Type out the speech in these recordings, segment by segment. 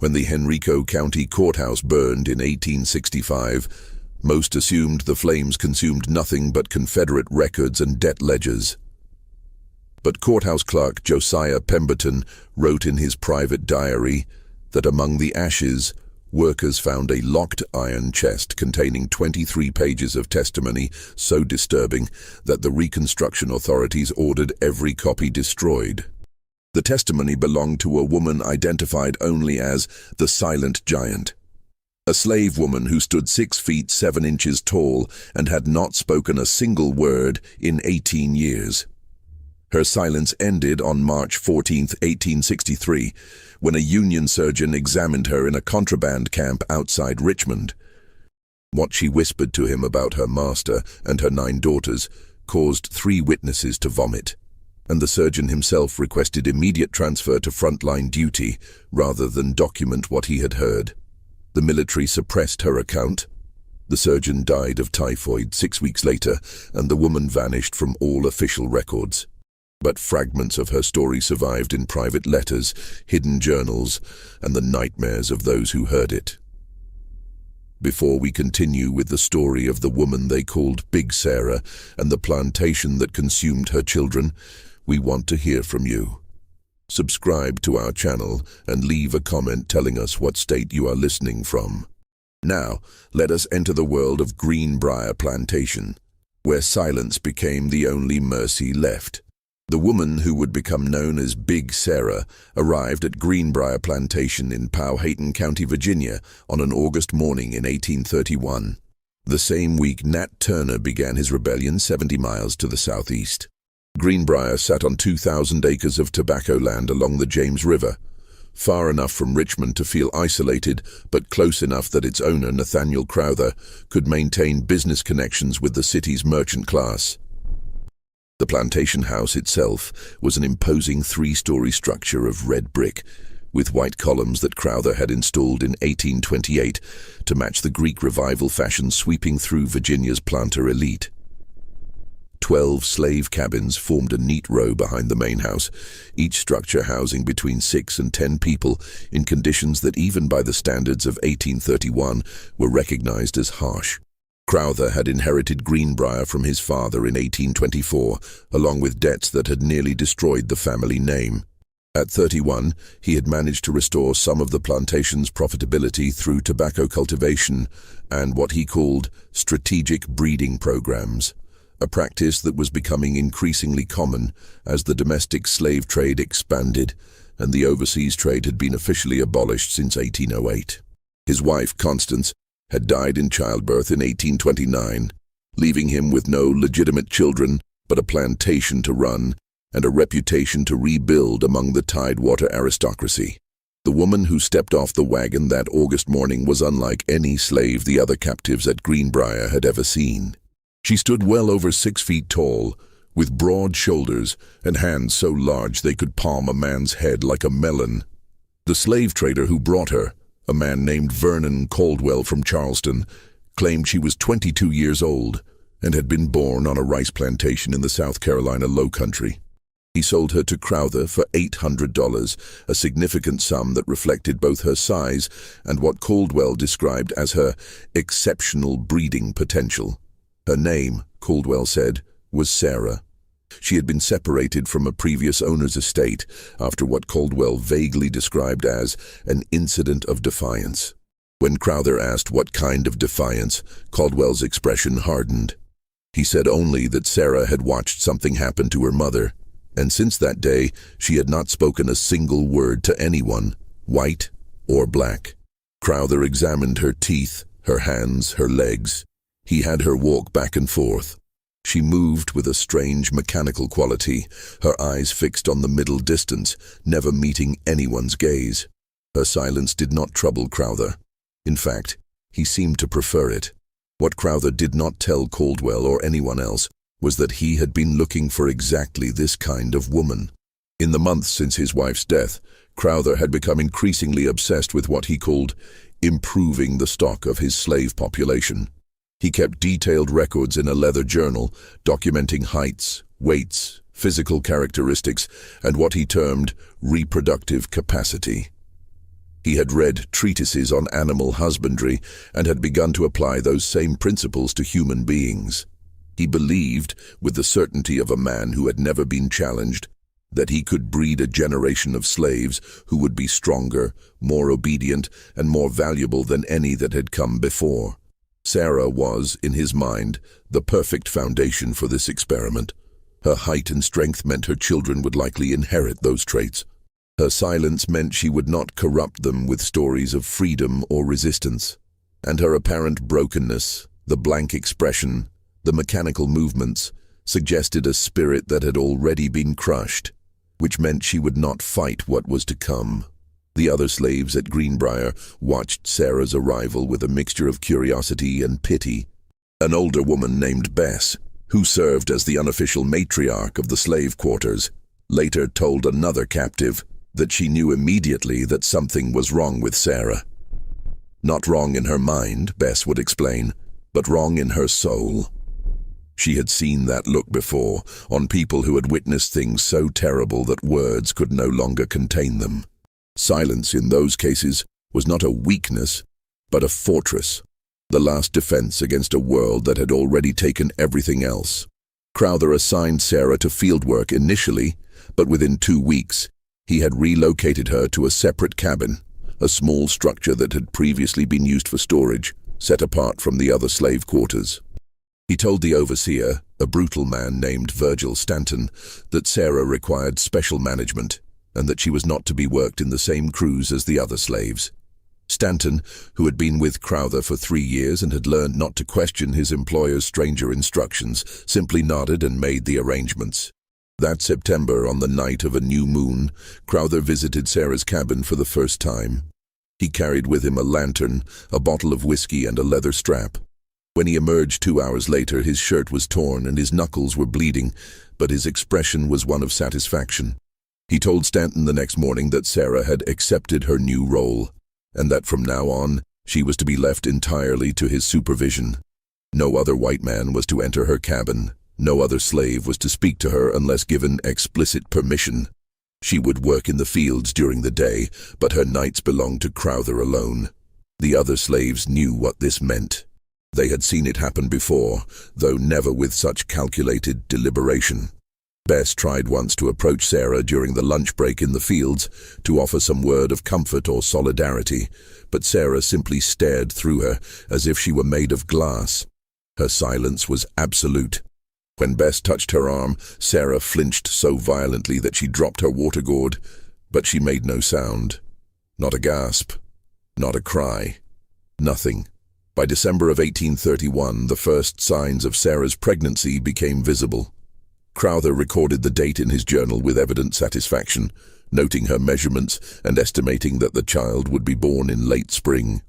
When the Henrico County Courthouse burned in 1865, most assumed the flames consumed nothing but Confederate records and debt ledgers. But courthouse clerk Josiah Pemberton wrote in his private diary that among the ashes, workers found a locked iron chest containing 23 pages of testimony so disturbing that the Reconstruction authorities ordered every copy destroyed. The testimony belonged to a woman identified only as the Silent Giant, a slave woman who stood 6 feet 7 inches tall and had not spoken a single word in 18 years. Her silence ended on March 14, 1863, when a Union surgeon examined her in a contraband camp outside Richmond. What she whispered to him about her master and her 9 daughters caused 3 witnesses to vomit, and the surgeon himself requested immediate transfer to frontline duty rather than document what he had heard. The military suppressed her account. The surgeon died of typhoid 6 weeks later, and the woman vanished from all official records. But fragments of her story survived in private letters, hidden journals, and the nightmares of those who heard it. Before we continue with the story of the woman they called Big Sarah and the plantation that consumed her children, we want to hear from you. Subscribe to our channel and leave a comment telling us what state you are listening from. Now, let us enter the world of Greenbrier Plantation, where silence became the only mercy left. The woman who would become known as Big Sarah arrived at Greenbrier Plantation in Powhatan County, Virginia, on an August morning in 1831. The same week Nat Turner began his rebellion 70 miles to the southeast. Greenbrier sat on 2,000 acres of tobacco land along the James River, far enough from Richmond to feel isolated, but close enough that its owner, Nathaniel Crowther, could maintain business connections with the city's merchant class. The plantation house itself was an imposing 3-story structure of red brick, with white columns that Crowther had installed in 1828 to match the Greek Revival fashion sweeping through Virginia's planter elite. 12 slave cabins formed a neat row behind the main house, each structure housing between 6 and 10 people in conditions that even by the standards of 1831 were recognized as harsh. Crowther had inherited Greenbrier from his father in 1824, along with debts that had nearly destroyed the family name. At 31, he had managed to restore some of the plantation's profitability through tobacco cultivation and what he called strategic breeding programs, a practice that was becoming increasingly common as the domestic slave trade expanded and the overseas trade had been officially abolished since 1808. His wife, Constance, had died in childbirth in 1829, leaving him with no legitimate children but a plantation to run and a reputation to rebuild among the Tidewater aristocracy. The woman who stepped off the wagon that August morning was unlike any slave the other captives at Greenbrier had ever seen. She stood well over 6 feet tall, with broad shoulders and hands so large they could palm a man's head like a melon. The slave trader who brought her, a man named Vernon Caldwell from Charleston, claimed she was 22 years old and had been born on a rice plantation in the South Carolina Low Country. He sold her to Crowther for $800, a significant sum that reflected both her size and what Caldwell described as her exceptional breeding potential. Her name, Caldwell said, was Sarah. She had been separated from a previous owner's estate after what Caldwell vaguely described as an incident of defiance. When Crowther asked what kind of defiance, Caldwell's expression hardened. He said only that Sarah had watched something happen to her mother, and since that day she had not spoken a single word to anyone, white or black. Crowther examined her teeth, her hands, her legs. He had her walk back and forth. She moved with a strange mechanical quality, her eyes fixed on the middle distance, never meeting anyone's gaze. Her silence did not trouble Crowther. In fact, he seemed to prefer it. What Crowther did not tell Caldwell or anyone else was that he had been looking for exactly this kind of woman. In the months since his wife's death, Crowther had become increasingly obsessed with what he called improving the stock of his slave population. He kept detailed records in a leather journal, documenting heights, weights, physical characteristics, and what he termed reproductive capacity. He had read treatises on animal husbandry and had begun to apply those same principles to human beings. He believed, with the certainty of a man who had never been challenged, that he could breed a generation of slaves who would be stronger, more obedient, and more valuable than any that had come before. Sarah was, in his mind, the perfect foundation for this experiment. Her height and strength meant her children would likely inherit those traits. Her silence meant she would not corrupt them with stories of freedom or resistance. And her apparent brokenness, the blank expression, the mechanical movements, suggested a spirit that had already been crushed, which meant she would not fight what was to come. The other slaves at Greenbrier watched Sarah's arrival with a mixture of curiosity and pity. An older woman named Bess, who served as the unofficial matriarch of the slave quarters, later told another captive that she knew immediately that something was wrong with Sarah. Not wrong in her mind, Bess would explain, but wrong in her soul. She had seen that look before, on people who had witnessed things so terrible that words could no longer contain them. Silence in those cases was not a weakness, but a fortress, the last defense against a world that had already taken everything else. Crowther assigned Sarah to fieldwork initially, but within 2 weeks, he had relocated her to a separate cabin, a small structure that had previously been used for storage, set apart from the other slave quarters. He told the overseer, a brutal man named Virgil Stanton, that Sarah required special management and that she was not to be worked in the same crews as the other slaves. Stanton, who had been with Crowther for 3 years and had learned not to question his employer's stranger instructions, simply nodded and made the arrangements. That September, on the night of a new moon, Crowther visited Sarah's cabin for the first time. He carried with him a lantern, a bottle of whiskey, and a leather strap. When he emerged 2 hours later, his shirt was torn and his knuckles were bleeding, but his expression was one of satisfaction. He told Stanton the next morning that Sarah had accepted her new role, and that from now on, she was to be left entirely to his supervision. No other white man was to enter her cabin. No other slave was to speak to her unless given explicit permission. She would work in the fields during the day, but her nights belonged to Crowther alone. The other slaves knew what this meant. They had seen it happen before, though never with such calculated deliberation. Bess tried once to approach Sarah during the lunch break in the fields to offer some word of comfort or solidarity, but Sarah simply stared through her as if she were made of glass. Her silence was absolute. When Bess touched her arm, Sarah flinched so violently that she dropped her water gourd, but she made no sound. Not a gasp. Not a cry. Nothing. By December of 1831, the first signs of Sarah's pregnancy became visible. Crowther recorded the date in his journal with evident satisfaction, noting her measurements and estimating that the child would be born in late spring.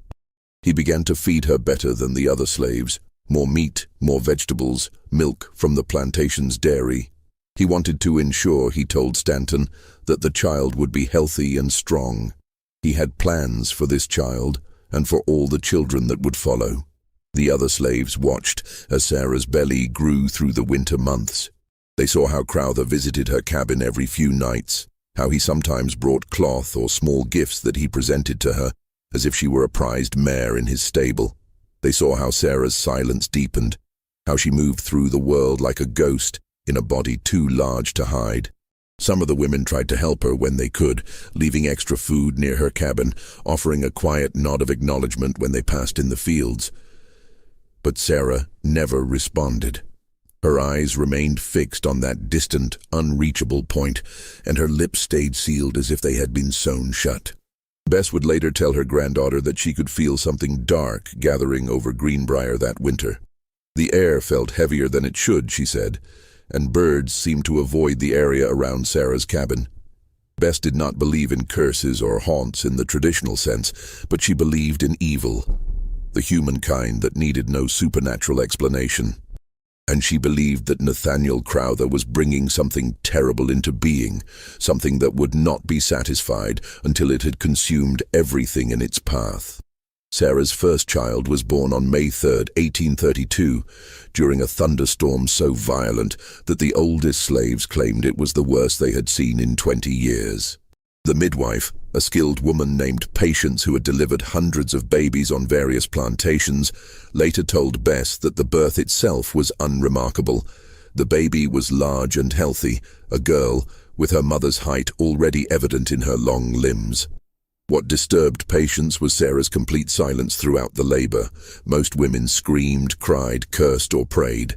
He began to feed her better than the other slaves, more meat, more vegetables, milk from the plantation's dairy. He wanted to ensure, he told Stanton, that the child would be healthy and strong. He had plans for this child and for all the children that would follow. The other slaves watched as Sarah's belly grew through the winter months. They saw how Crowther visited her cabin every few nights, how he sometimes brought cloth or small gifts that he presented to her, as if she were a prized mare in his stable. They saw how Sarah's silence deepened, how she moved through the world like a ghost in a body too large to hide. Some of the women tried to help her when they could, leaving extra food near her cabin, offering a quiet nod of acknowledgement when they passed in the fields. But Sarah never responded. Her eyes remained fixed on that distant, unreachable point, and her lips stayed sealed as if they had been sewn shut. Bess would later tell her granddaughter that she could feel something dark gathering over Greenbrier that winter. The air felt heavier than it should, she said, and birds seemed to avoid the area around Sarah's cabin. Bess did not believe in curses or haunts in the traditional sense, but she believed in evil, the humankind that needed no supernatural explanation. And she believed that Nathaniel Crowther was bringing something terrible into being, something that would not be satisfied until it had consumed everything in its path. Sarah's first child was born on May 3, 1832, during a thunderstorm so violent that the oldest slaves claimed it was the worst they had seen in 20 years. The midwife, a skilled woman named Patience who had delivered hundreds of babies on various plantations, later told Bess that the birth itself was unremarkable. The baby was large and healthy, a girl, with her mother's height already evident in her long limbs. What disturbed Patience was Sarah's complete silence throughout the labor. Most women screamed, cried, cursed, or prayed.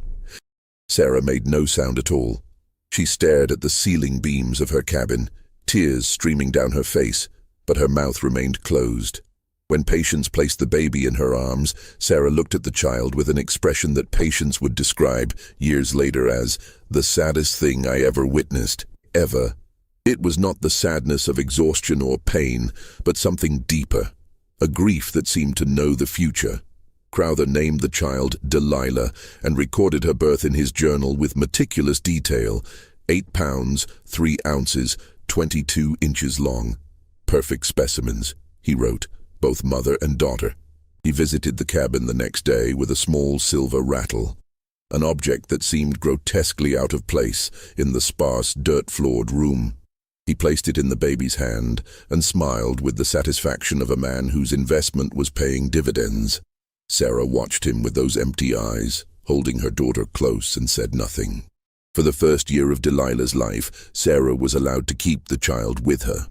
Sarah made no sound at all. She stared at the ceiling beams of her cabin, tears streaming down her face, but her mouth remained closed. When Patience placed the baby in her arms, Sarah looked at the child with an expression that Patience would describe years later as the saddest thing I ever witnessed, ever. It was not the sadness of exhaustion or pain, but something deeper, a grief that seemed to know the future. Crowther named the child Delilah and recorded her birth in his journal with meticulous detail. 8 pounds, 3 ounces, 22 inches long. Perfect specimens, he wrote, both mother and daughter. He visited the cabin the next day with a small silver rattle, an object that seemed grotesquely out of place in the sparse, dirt-floored room. He placed it in the baby's hand and smiled with the satisfaction of a man whose investment was paying dividends. Sarah watched him with those empty eyes, holding her daughter close, and said nothing. For the first year of Delilah's life, Sarah was allowed to keep the child with her.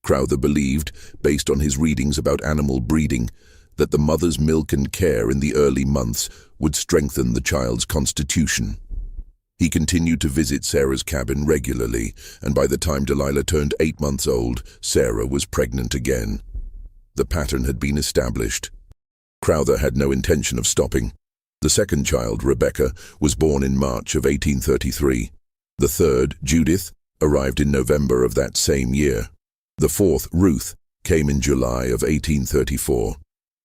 Crowther believed, based on his readings about animal breeding, that the mother's milk and care in the early months would strengthen the child's constitution. He continued to visit Sarah's cabin regularly, and by the time Delilah turned 8 months old, Sarah was pregnant again. The pattern had been established. Crowther had no intention of stopping. The second child, Rebecca, was born in March of 1833. The third, Judith, arrived in November of that same year. The fourth, Ruth, came in July of 1834.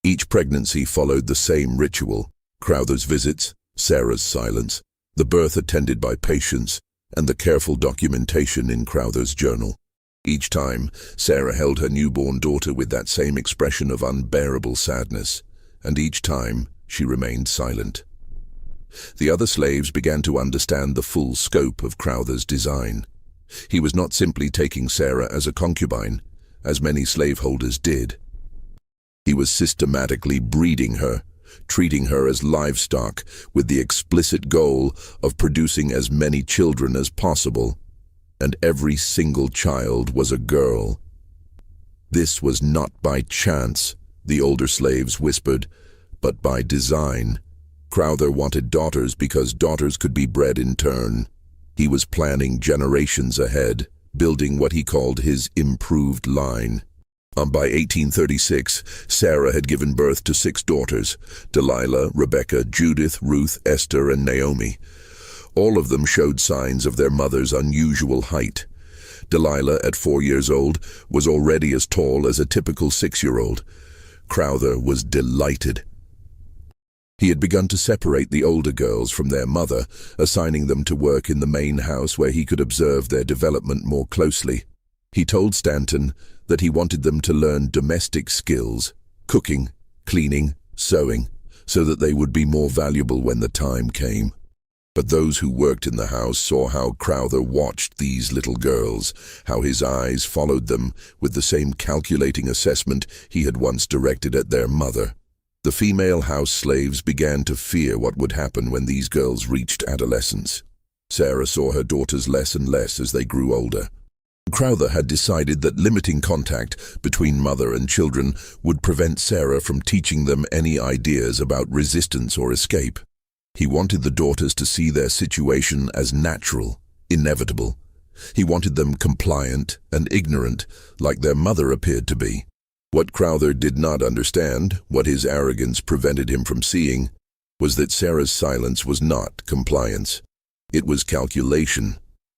Each pregnancy followed the same ritual: Crowther's visits, Sarah's silence, the birth attended by Patience, and the careful documentation in Crowther's journal. Each time, Sarah held her newborn daughter with that same expression of unbearable sadness, and each time she remained silent. The other slaves began to understand the full scope of Crowther's design. He was not simply taking Sarah as a concubine, as many slaveholders did. He was systematically breeding her, treating her as livestock, with the explicit goal of producing as many children as possible. And every single child was a girl. This was not by chance, the older slaves whispered, but by design. Crowther wanted daughters because daughters could be bred in turn. He was planning generations ahead, building what he called his improved line. By 1836, Sarah had given birth to 6 daughters: Delilah, Rebecca, Judith, Ruth, Esther, and Naomi. All of them showed signs of their mother's unusual height. Delilah, at 4 years old, was already as tall as a typical 6-year-old. Crowther was delighted. He had begun to separate the older girls from their mother, assigning them to work in the main house where he could observe their development more closely. He told Stanton that he wanted them to learn domestic skills, cooking, cleaning, sewing, so that they would be more valuable when the time came. But those who worked in the house saw how Crowther watched these little girls, how his eyes followed them with the same calculating assessment he had once directed at their mother. The female house slaves began to fear what would happen when these girls reached adolescence. Sarah saw her daughters less and less as they grew older. Crowther had decided that limiting contact between mother and children would prevent Sarah from teaching them any ideas about resistance or escape. He wanted the daughters to see their situation as natural, inevitable. He wanted them compliant and ignorant, like their mother appeared to be. What Crowther did not understand, what his arrogance prevented him from seeing, was that Sarah's silence was not compliance. It was calculation.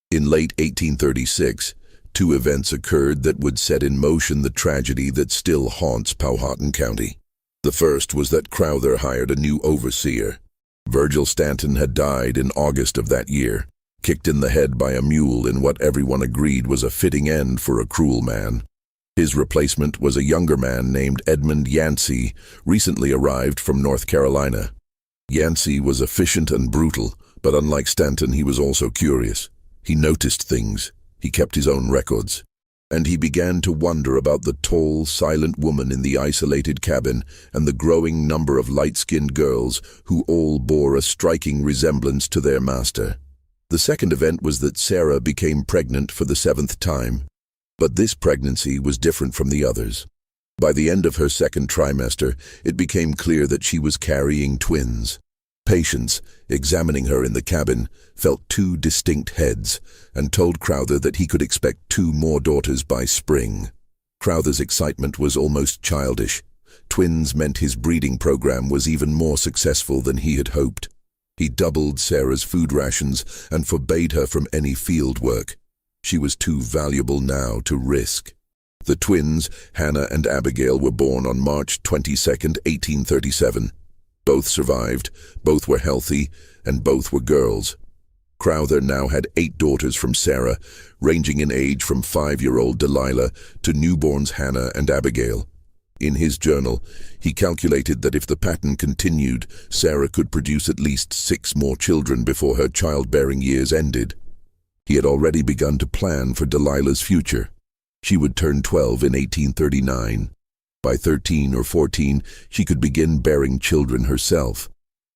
In late 1836, 2 events occurred that would set in motion the tragedy that still haunts Powhatan County. The first was that Crowther hired a new overseer. Virgil Stanton had died in August of that year, kicked in the head by a mule in what everyone agreed was a fitting end for a cruel man. His replacement was a younger man named Edmund Yancey, recently arrived from North Carolina. Yancey was efficient and brutal, but unlike Stanton, he was also curious. He noticed things. He kept his own records. And he began to wonder about the tall, silent woman in the isolated cabin and the growing number of light-skinned girls who all bore a striking resemblance to their master. The second event was that Sarah became pregnant for the 7th time. But this pregnancy was different from the others. By the end of her second trimester, it became clear that she was carrying twins. Patients, examining her in the cabin, felt 2 distinct heads and told Crowther that he could expect 2 more daughters by spring. Crowther's excitement was almost childish. Twins meant his breeding program was even more successful than he had hoped. He doubled Sarah's food rations and forbade her from any field work. She was too valuable now to risk. The twins, Hannah and Abigail, were born on March 22nd, 1837. Both survived, both were healthy, and both were girls. Crowther now had 8 daughters from Sarah, ranging in age from 5-year-old Delilah to newborns Hannah and Abigail. In his journal, he calculated that if the pattern continued, Sarah could produce at least 6 more children before her childbearing years ended. He had already begun to plan for Delilah's future. She would turn 12 in 1839. By 13 or 14, she could begin bearing children herself.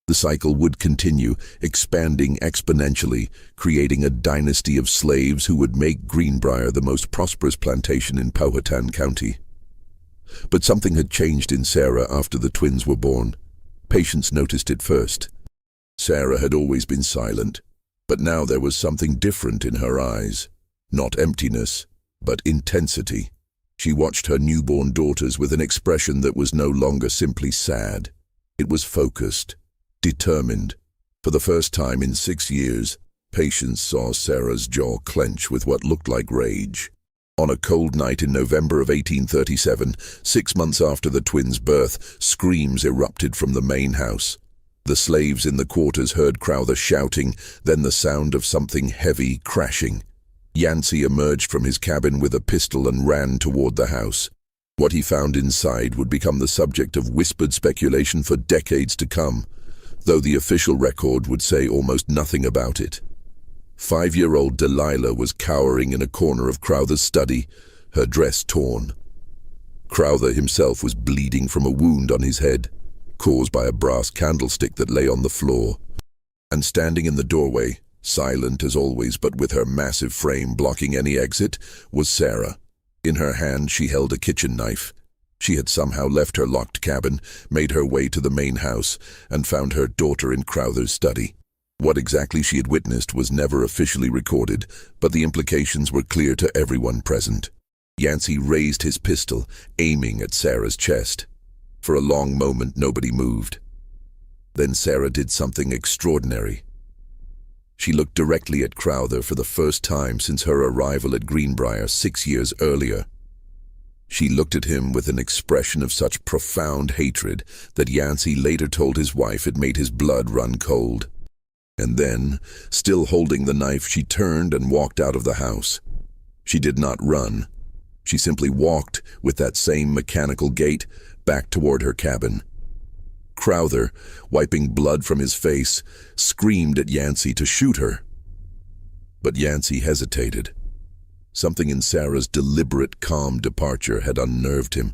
The cycle would continue, expanding exponentially, creating a dynasty of slaves who would make Greenbrier the most prosperous plantation in Powhatan County. But something had changed in Sarah after the twins were born. Patients noticed it first. Sarah had always been silent, but now there was something different in her eyes. Not emptiness, but intensity. She watched her newborn daughters with an expression that was no longer simply sad. It was focused, determined. For the first time in 6 years, patients saw Sarah's jaw clench with what looked like rage. On a cold night in November of 1837, 6 months after the twins' birth, screams erupted from the main house. The slaves in the quarters heard Crowther shouting, then the sound of something heavy crashing. Yancey emerged from his cabin with a pistol and ran toward the house. What he found inside would become the subject of whispered speculation for decades to come, though the official record would say almost nothing about it. 5-year-old Delilah was cowering in a corner of Crowther's study, her dress torn. Crowther himself was bleeding from a wound on his head, caused by a brass candlestick that lay on the floor. And standing in the doorway, silent as always but with her massive frame blocking any exit, was Sarah. In her hand she held a kitchen knife. She had somehow left her locked cabin, made her way to the main house, and found her daughter in Crowther's study. What exactly she had witnessed was never officially recorded, but the implications were clear to everyone present. Yancey raised his pistol, aiming at Sarah's chest. For a long moment nobody moved. Then Sarah did something extraordinary. She looked directly at Crowther for the first time since her arrival at Greenbrier 6 years earlier. She looked at him with an expression of such profound hatred that Yancey later told his wife it made his blood run cold. And then, still holding the knife, she turned and walked out of the house. She did not run. She simply walked, with that same mechanical gait, back toward her cabin. Crowther, wiping blood from his face, screamed at Yancey to shoot her. But Yancey hesitated. Something in Sarah's deliberate, calm departure had unnerved him.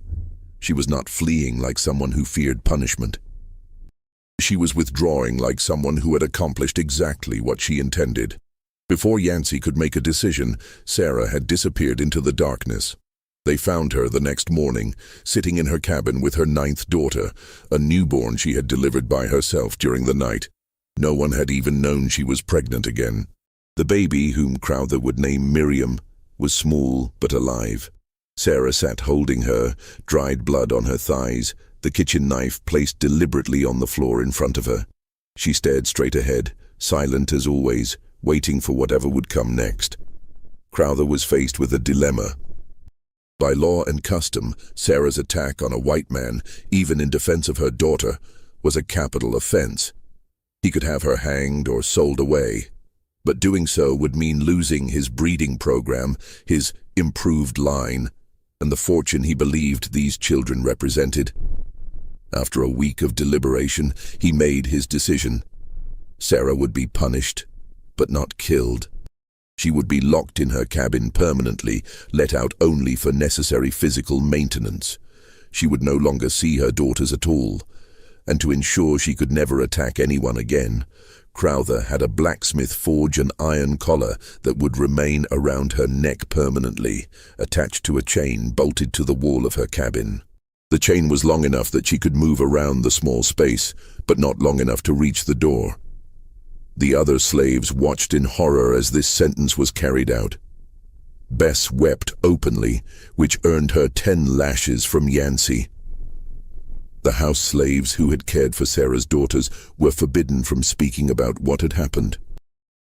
She was not fleeing like someone who feared punishment. She was withdrawing like someone who had accomplished exactly what she intended. Before Yancey could make a decision, Sarah had disappeared into the darkness. They found her the next morning, sitting in her cabin with her 9th daughter, a newborn she had delivered by herself during the night. No one had even known she was pregnant again. The baby, whom Crowther would name Miriam, was small but alive. Sarah sat holding her, dried blood on her thighs, the kitchen knife placed deliberately on the floor in front of her. She stared straight ahead, silent as always, waiting for whatever would come next. Crowther was faced with a dilemma. By law and custom, Sarah's attack on a white man, even in defense of her daughter, was a capital offense. He could have her hanged or sold away, but doing so would mean losing his breeding program, his improved line, and the fortune he believed these children represented. After a week of deliberation, he made his decision. Sarah would be punished, but not killed. She would be locked in her cabin permanently, let out only for necessary physical maintenance. She would no longer see her daughters at all. And to ensure she could never attack anyone again, Crowther had a blacksmith forge an iron collar that would remain around her neck permanently, attached to a chain bolted to the wall of her cabin. The chain was long enough that she could move around the small space, but not long enough to reach the door. The other slaves watched in horror as this sentence was carried out. Bess wept openly, which earned her 10 lashes from Yancey. The house slaves who had cared for Sarah's daughters were forbidden from speaking about what had happened.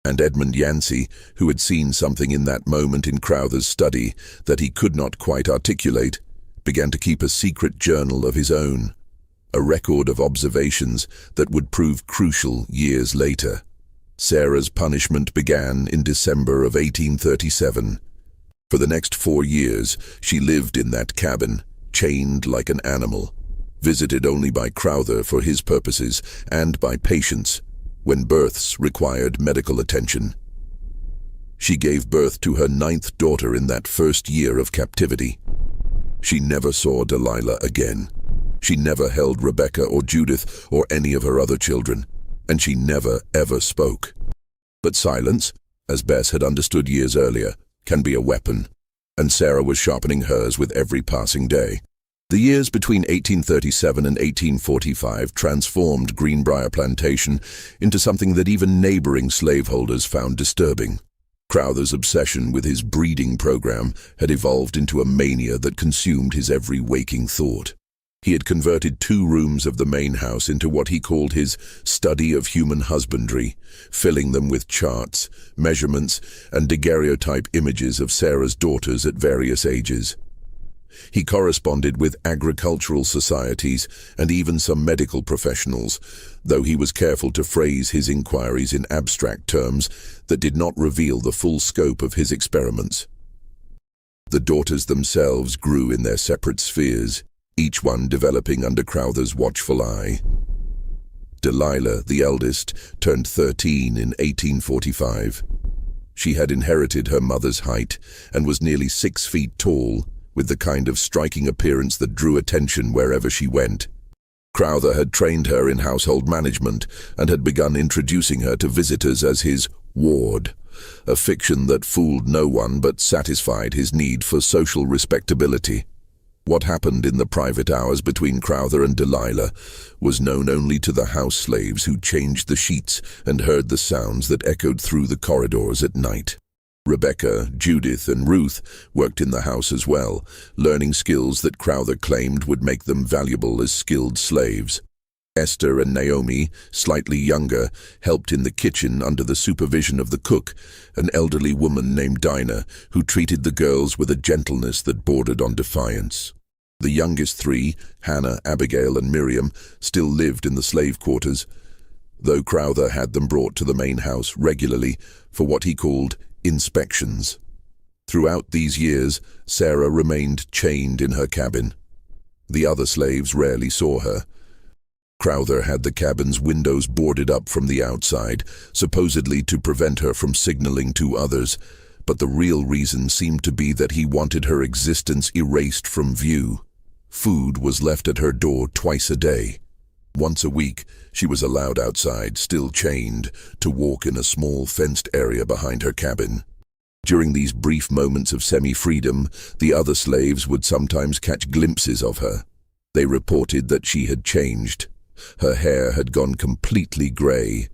And Edmund Yancey, who had seen something in that moment in Crowther's study that he could not quite articulate, began to keep a secret journal of his own, a record of observations that would prove crucial years later. Sarah's punishment began in December of 1837. For the next 4 years, she lived in that cabin, chained like an animal, visited only by Crowther for his purposes and by patients when births required medical attention. She gave birth to her 9th daughter in that first year of captivity. She never saw Delilah again. She never held Rebecca or Judith or any of her other children, and she never ever spoke. But silence, as Bess had understood years earlier, can be a weapon, and Sarah was sharpening hers with every passing day. The years between 1837 and 1845 transformed Greenbrier Plantation into something that even neighboring slaveholders found disturbing. Crowther's obsession with his breeding program had evolved into a mania that consumed his every waking thought. He had converted 2 rooms of the main house into what he called his study of human husbandry, filling them with charts, measurements, and daguerreotype images of Sarah's daughters at various ages. He corresponded with agricultural societies and even some medical professionals, though he was careful to phrase his inquiries in abstract terms that did not reveal the full scope of his experiments. The daughters themselves grew in their separate spheres, each one developing under Crowther's watchful eye. Delilah, the eldest, turned 13 in 1845. She had inherited her mother's height and was nearly 6 feet tall, with the kind of striking appearance that drew attention wherever she went. Crowther had trained her in household management and had begun introducing her to visitors as his ward, a fiction that fooled no one but satisfied his need for social respectability. What happened in the private hours between Crowther and Delilah was known only to the house slaves who changed the sheets and heard the sounds that echoed through the corridors at night. Rebecca, Judith, and Ruth worked in the house as well, learning skills that Crowther claimed would make them valuable as skilled slaves. Esther and Naomi, slightly younger, helped in the kitchen under the supervision of the cook, an elderly woman named Dinah, who treated the girls with a gentleness that bordered on defiance. The youngest 3, Hannah, Abigail, and Miriam, still lived in the slave quarters, though Crowther had them brought to the main house regularly for what he called inspections. Throughout these years, Sarah remained chained in her cabin. The other slaves rarely saw her. Crowther had the cabin's windows boarded up from the outside, supposedly to prevent her from signaling to others, but the real reason seemed to be that he wanted her existence erased from view. Food was left at her door twice a day. Once a week, she was allowed outside, still chained, to walk in a small fenced area behind her cabin. During these brief moments of semi-freedom, the other slaves would sometimes catch glimpses of her. They reported that she had changed. Her hair had gone completely grey.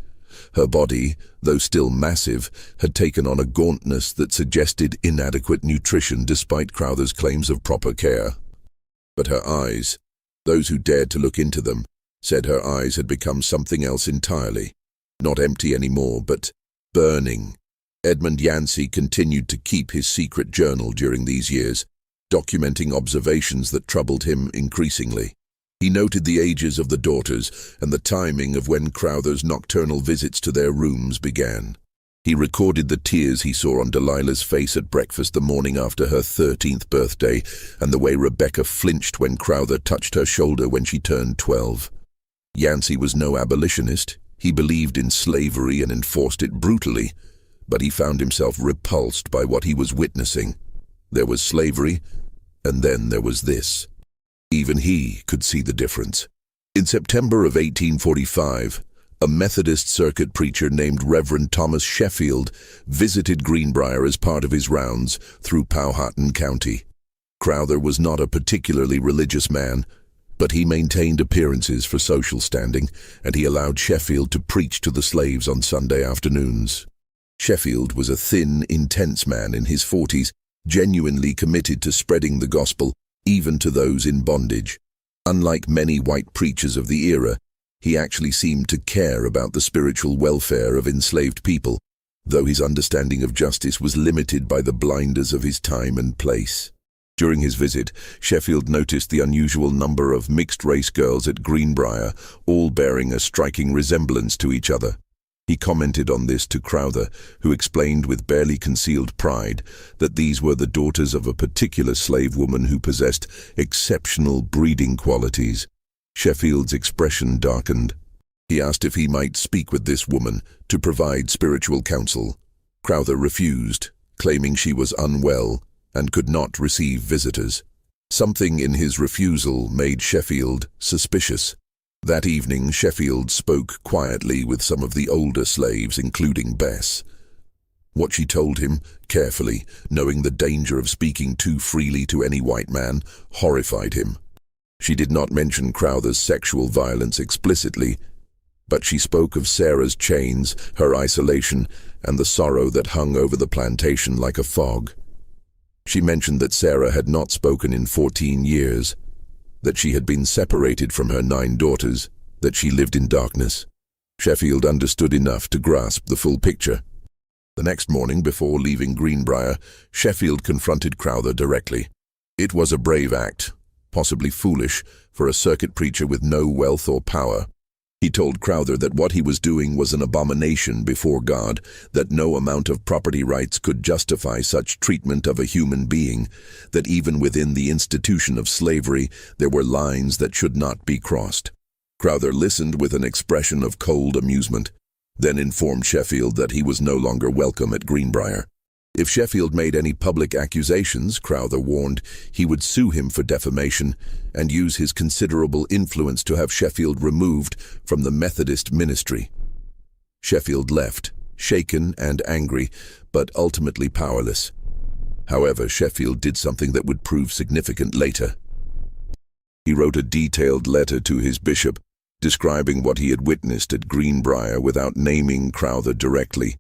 Her body, though still massive, had taken on a gauntness that suggested inadequate nutrition despite Crowther's claims of proper care. But her eyes, those who dared to look into them, said her eyes had become something else entirely. Not empty anymore, but burning. Edmund Yancey continued to keep his secret journal during these years, documenting observations that troubled him increasingly. He noted the ages of the daughters and the timing of when Crowther's nocturnal visits to their rooms began. He recorded the tears he saw on Delilah's face at breakfast the morning after her 13th birthday, and the way Rebecca flinched when Crowther touched her shoulder when she turned 12. Yancey was no abolitionist. He believed in slavery and enforced it brutally, but he found himself repulsed by what he was witnessing. There was slavery, and then there was this. Even he could see the difference. In September of 1845, a Methodist circuit preacher named Reverend Thomas Sheffield visited Greenbrier as part of his rounds through Powhatan County. Crowther was not a particularly religious man, but he maintained appearances for social standing, and he allowed Sheffield to preach to the slaves on Sunday afternoons. Sheffield was a thin, intense man in his 40s, genuinely committed to spreading the gospel, even to those in bondage. Unlike many white preachers of the era, he actually seemed to care about the spiritual welfare of enslaved people, though his understanding of justice was limited by the blinders of his time and place. During his visit, Sheffield noticed the unusual number of mixed-race girls at Greenbrier, all bearing a striking resemblance to each other. He commented on this to Crowther, who explained with barely concealed pride that these were the daughters of a particular slave woman who possessed exceptional breeding qualities. Sheffield's expression darkened. He asked if he might speak with this woman to provide spiritual counsel. Crowther refused, claiming she was unwell and could not receive visitors. Something in his refusal made Sheffield suspicious. That evening, Sheffield spoke quietly with some of the older slaves, including Bess. What she told him, carefully, knowing the danger of speaking too freely to any white man, horrified him. She did not mention Crowther's sexual violence explicitly, but she spoke of Sarah's chains, her isolation, and the sorrow that hung over the plantation like a fog. She mentioned that Sarah had not spoken in 14 years, that she had been separated from her 9 daughters, that she lived in darkness. Sheffield understood enough to grasp the full picture. The next morning, before leaving Greenbrier, Sheffield confronted Crowther directly. It was a brave act, possibly foolish, for a circuit preacher with no wealth or power. He told Crowther that what he was doing was an abomination before God, that no amount of property rights could justify such treatment of a human being, that even within the institution of slavery there were lines that should not be crossed. Crowther listened with an expression of cold amusement, then informed Sheffield that he was no longer welcome at Greenbrier. If Sheffield made any public accusations, Crowther warned, he would sue him for defamation and use his considerable influence to have Sheffield removed from the Methodist ministry. Sheffield left, shaken and angry, but ultimately powerless. However, Sheffield did something that would prove significant later. He wrote a detailed letter to his bishop, describing what he had witnessed at Greenbrier without naming Crowther directly.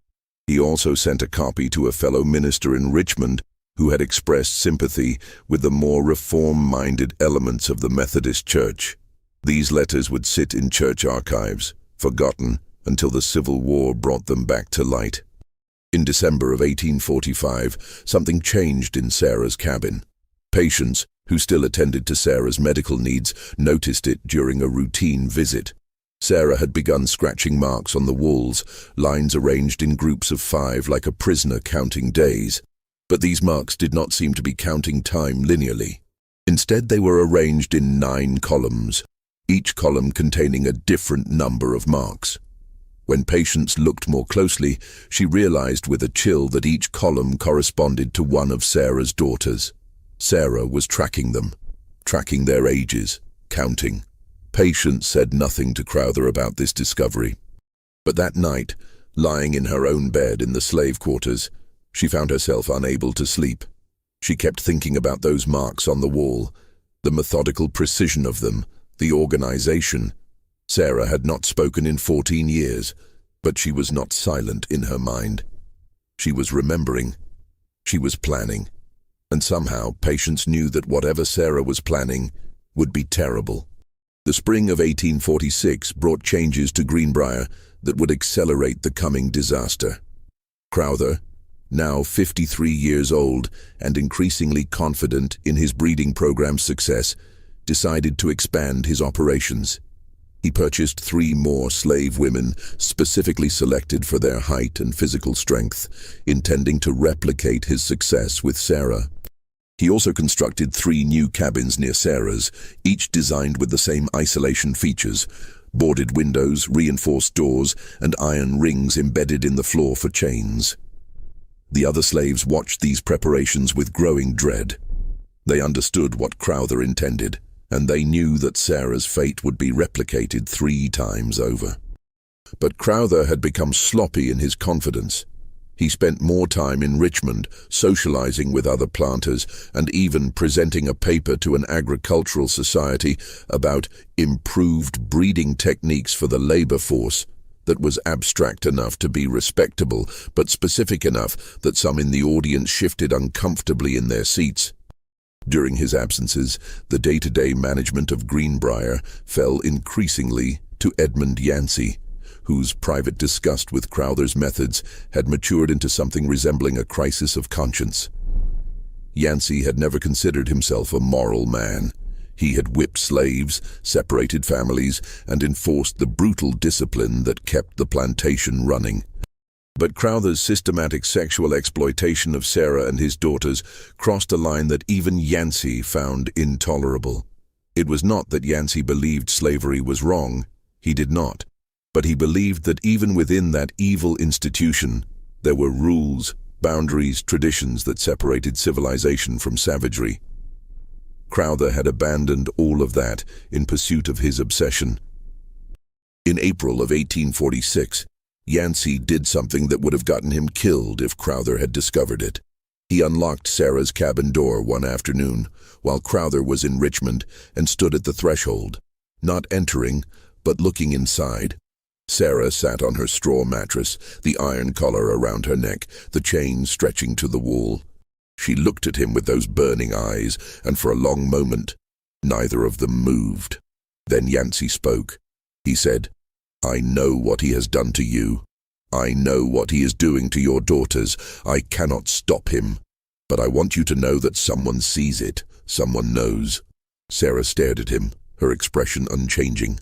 He also sent a copy to a fellow minister in Richmond who had expressed sympathy with the more reform-minded elements of the Methodist Church. These letters would sit in church archives, forgotten, until the Civil War brought them back to light. In December of 1845, something changed in Sarah's cabin. Patients, who still attended to Sarah's medical needs, noticed it during a routine visit. Sarah had begun scratching marks on the walls, lines arranged in groups of 5 like a prisoner counting days. But these marks did not seem to be counting time linearly. Instead, they were arranged in 9 columns, each column containing a different number of marks. When Patience looked more closely, she realized with a chill that each column corresponded to one of Sarah's daughters. Sarah was tracking them, tracking their ages, counting. Patience said nothing to Crowther about this discovery. But that night, lying in her own bed in the slave quarters, she found herself unable to sleep. She kept thinking about those marks on the wall, the methodical precision of them, the organization. Sarah had not spoken in 14 years, but she was not silent in her mind. She was remembering. She was planning. And somehow, Patience knew that whatever Sarah was planning would be terrible. The spring of 1846 brought changes to Greenbrier that would accelerate the coming disaster. Crowther, now 53 years old and increasingly confident in his breeding program's success, decided to expand his operations. He purchased 3 more slave women specifically selected for their height and physical strength, intending to replicate his success with Sarah. He also constructed 3 new cabins near Sarah's, each designed with the same isolation features: boarded windows, reinforced doors, and iron rings embedded in the floor for chains. The other slaves watched these preparations with growing dread. They understood what Crowther intended, and they knew that Sarah's fate would be replicated 3 times over. But Crowther had become sloppy in his confidence. He spent more time in Richmond, socializing with other planters, and even presenting a paper to an agricultural society about improved breeding techniques for the labor force that was abstract enough to be respectable, but specific enough that some in the audience shifted uncomfortably in their seats. During his absences, the day-to-day management of Greenbrier fell increasingly to Edmund Yancey, whose private disgust with Crowther's methods had matured into something resembling a crisis of conscience. Yancey had never considered himself a moral man. He had whipped slaves, separated families, and enforced the brutal discipline that kept the plantation running. But Crowther's systematic sexual exploitation of Sarah and his daughters crossed a line that even Yancey found intolerable. It was not that Yancey believed slavery was wrong. He did not. But he believed that even within that evil institution, there were rules, boundaries, traditions that separated civilization from savagery. Crowther had abandoned all of that in pursuit of his obsession. In April of 1846, Yancey did something that would have gotten him killed if Crowther had discovered it. He unlocked Sarah's cabin door one afternoon while Crowther was in Richmond and stood at the threshold, not entering, but looking inside. Sarah sat on her straw mattress, the iron collar around her neck, the chain stretching to the wall. She looked at him with those burning eyes, and for a long moment, neither of them moved. Then Yancey spoke. He said, "I know what he has done to you. I know what he is doing to your daughters. I cannot stop him. But I want you to know that someone sees it, someone knows." Sarah stared at him, her expression unchanging.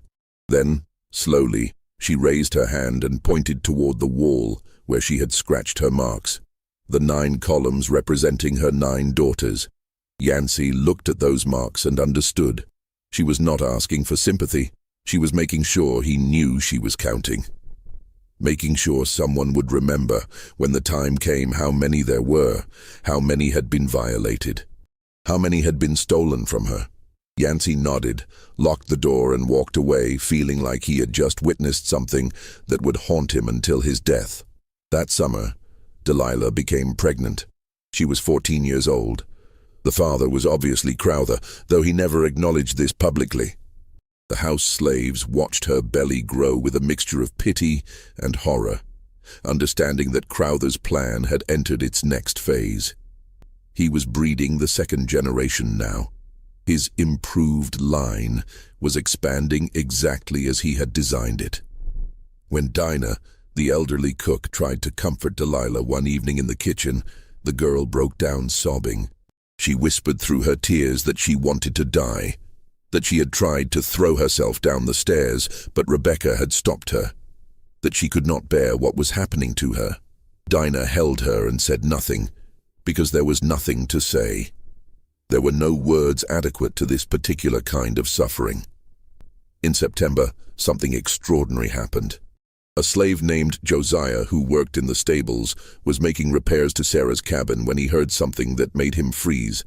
Then, slowly, she raised her hand and pointed toward the wall where she had scratched her marks, the 9 columns representing her 9 daughters. Yancey looked at those marks and understood. She was not asking for sympathy. She was making sure he knew she was counting. Making sure someone would remember, when the time came, how many there were, how many had been violated, how many had been stolen from her. Yancey nodded, locked the door and walked away, feeling like he had just witnessed something that would haunt him until his death. That summer, Delilah became pregnant. She was 14 years old. The father was obviously Crowther, though he never acknowledged this publicly. The house slaves watched her belly grow with a mixture of pity and horror, understanding that Crowther's plan had entered its next phase. He was breeding the 2nd generation now. His improved line was expanding exactly as he had designed it. When Dinah, the elderly cook, tried to comfort Delilah one evening in the kitchen, the girl broke down sobbing. She whispered through her tears that she wanted to die, that she had tried to throw herself down the stairs, but Rebecca had stopped her, that she could not bear what was happening to her. Dinah held her and said nothing, because there was nothing to say. There were no words adequate to this particular kind of suffering. In September, something extraordinary happened. A slave named Josiah, who worked in the stables, was making repairs to Sarah's cabin when he heard something that made him freeze.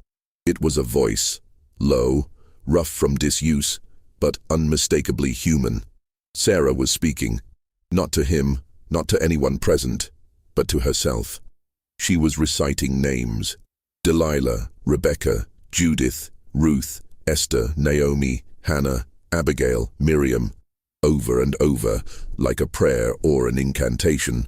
It was a voice, low, rough from disuse, but unmistakably human. Sarah was speaking, not to him, not to anyone present, but to herself. She was reciting names: Delilah, Rebecca, Judith, Ruth, Esther, Naomi, Hannah, Abigail, Miriam, over and over, like a prayer or an incantation.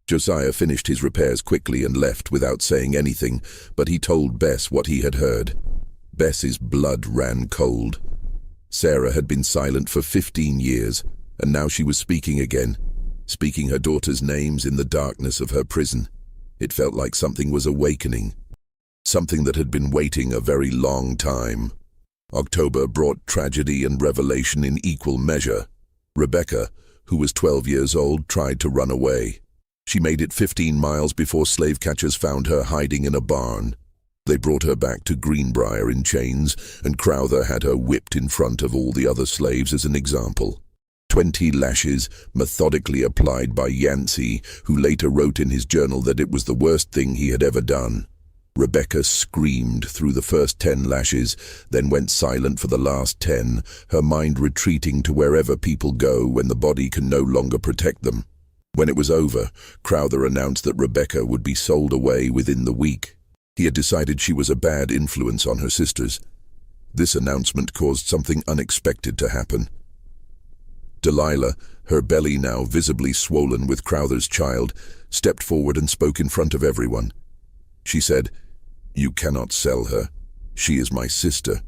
Josiah finished his repairs quickly and left without saying anything, but he told Bess what he had heard. Bess's blood ran cold. Sarah had been silent for 15 years, and now she was speaking again, speaking her daughters' names in the darkness of her prison. It felt like something was awakening, something that had been waiting a very long time. October brought tragedy and revelation in equal measure. Rebecca, who was 12 years old, tried to run away. She made it 15 miles before slave catchers found her hiding in a barn. They brought her back to Greenbrier in chains, and Crowther had her whipped in front of all the other slaves as an example. 20 lashes methodically applied by Yancey, who later wrote in his journal that it was the worst thing he had ever done. Rebecca screamed through the first 10 lashes, then went silent for the last 10, her mind retreating to wherever people go when the body can no longer protect them. When it was over, Crowther announced that Rebecca would be sold away within the week. He had decided she was a bad influence on her sisters. This announcement caused something unexpected to happen. Delilah, her belly now visibly swollen with Crowther's child, stepped forward and spoke in front of everyone. She said, "You cannot sell her. She is my sister.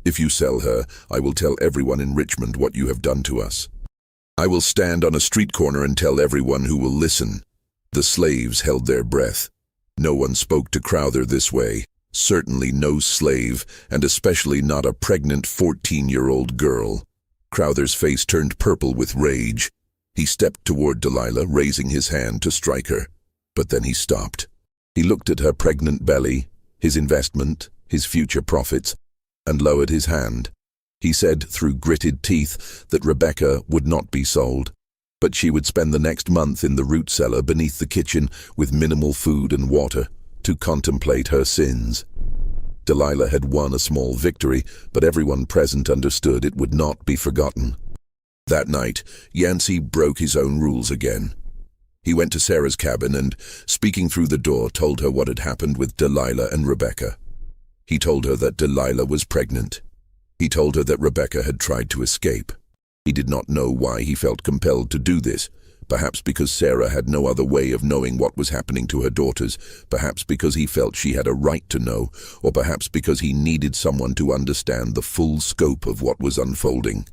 If you sell her, I will tell everyone in Richmond what you have done to us. I will stand on a street corner and tell everyone who will listen." The slaves held their breath. No one spoke to Crowther this way, certainly no slave, and especially not a pregnant 14-year-old girl. Crowther's face turned purple with rage. He stepped toward Delilah, raising his hand to strike her. But then he stopped. He looked at her pregnant belly, his investment, his future profits, and lowered his hand. He said through gritted teeth that Rebecca would not be sold, but she would spend the next month in the root cellar beneath the kitchen with minimal food and water to contemplate her sins. Delilah had won a small victory, but everyone present understood it would not be forgotten. That night, Yancey broke his own rules again. He went to Sarah's cabin and, speaking through the door, told her what had happened with Delilah and Rebecca. He told her that Delilah was pregnant. He told her that Rebecca had tried to escape. He did not know why he felt compelled to do this, perhaps because Sarah had no other way of knowing what was happening to her daughters, perhaps because he felt she had a right to know, or perhaps because he needed someone to understand the full scope of what was unfolding.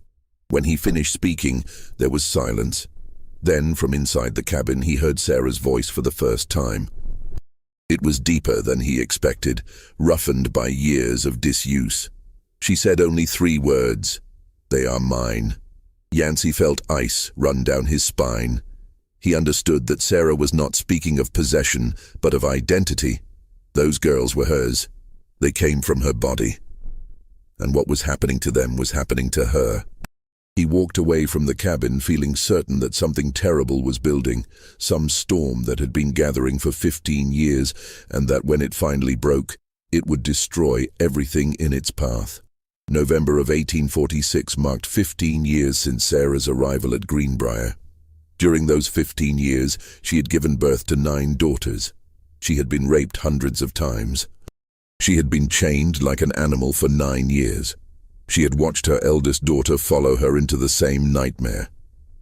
When he finished speaking, there was silence. Then, from inside the cabin, he heard Sarah's voice for the first time. It was deeper than he expected, roughened by years of disuse. She said only 3 words: "They are mine." Yancey felt ice run down his spine. He understood that Sarah was not speaking of possession, but of identity. Those girls were hers. They came from her body. And what was happening to them was happening to her. He walked away from the cabin feeling certain that something terrible was building, some storm that had been gathering for 15 years, and that when it finally broke, it would destroy everything in its path. November of 1846 marked 15 years since Sarah's arrival at Greenbrier. During those 15 years, she had given birth to 9 daughters. She had been raped hundreds of times. She had been chained like an animal for 9 years. She had watched her eldest daughter follow her into the same nightmare.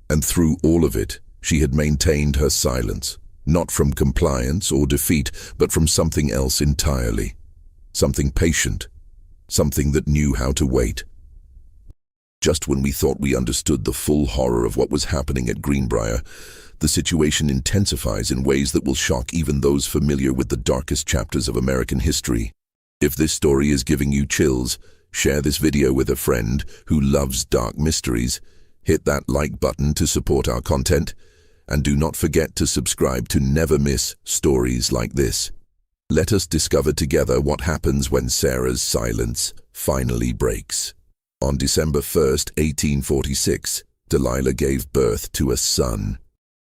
And through all of it, she had maintained her silence, not from compliance or defeat, but from something else entirely. Something patient. Something that knew how to wait. Just when we thought we understood the full horror of what was happening at Greenbrier, the situation intensifies in ways that will shock even those familiar with the darkest chapters of American history. If this story is giving you chills, share this video with a friend who loves dark mysteries, hit that like button to support our content, and do not forget to subscribe to never miss stories like this. Let us discover together what happens when Sarah's silence finally breaks. On December 1st, 1846, Delilah gave birth to a son.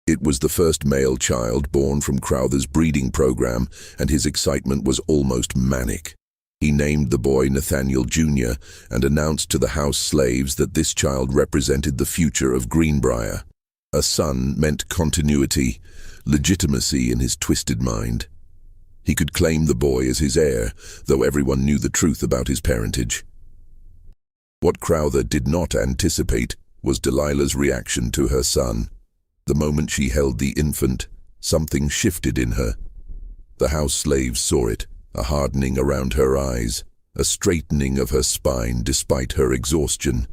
It was the first male child born from Crowther's breeding program, and his excitement was almost manic. He named the boy Nathaniel Jr. and announced to the house slaves that this child represented the future of Greenbrier. A son meant continuity, legitimacy in his twisted mind. He could claim the boy as his heir, though everyone knew the truth about his parentage. What Crowther did not anticipate was Delilah's reaction to her son. The moment she held the infant, something shifted in her. The house slaves saw it, a hardening around her eyes, a straightening of her spine despite her exhaustion.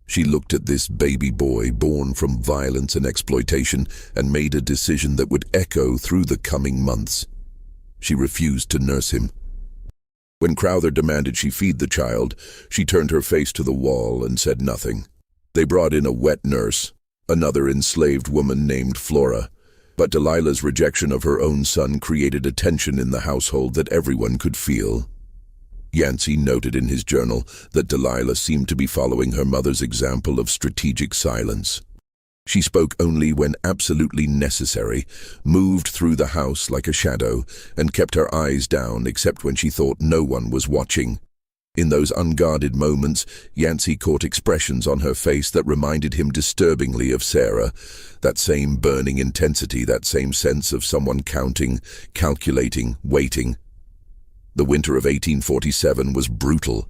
She looked at this baby boy born from violence and exploitation and made a decision that would echo through the coming months. She refused to nurse him. When Crowther demanded she feed the child, she turned her face to the wall and said nothing. They brought in a wet nurse, another enslaved woman named Flora, but Delilah's rejection of her own son created a tension in the household that everyone could feel. Yancey noted in his journal that Delilah seemed to be following her mother's example of strategic silence. She spoke only when absolutely necessary, moved through the house like a shadow, and kept her eyes down except when she thought no one was watching. In those unguarded moments, Yancey caught expressions on her face that reminded him disturbingly of Sarah, that same burning intensity, that same sense of someone counting, calculating, waiting. The winter of 1847 was brutal.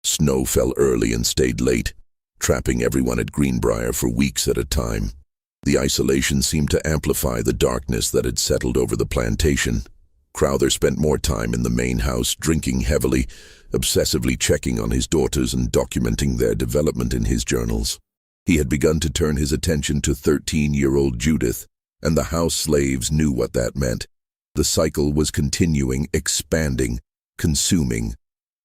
Snow fell early and stayed late, trapping everyone at Greenbrier for weeks at a time. The isolation seemed to amplify the darkness that had settled over the plantation. Crowther spent more time in the main house, drinking heavily, obsessively checking on his daughters and documenting their development in his journals. He had begun to turn his attention to 13-year-old Judith, and the house slaves knew what that meant. The cycle was continuing, expanding, consuming.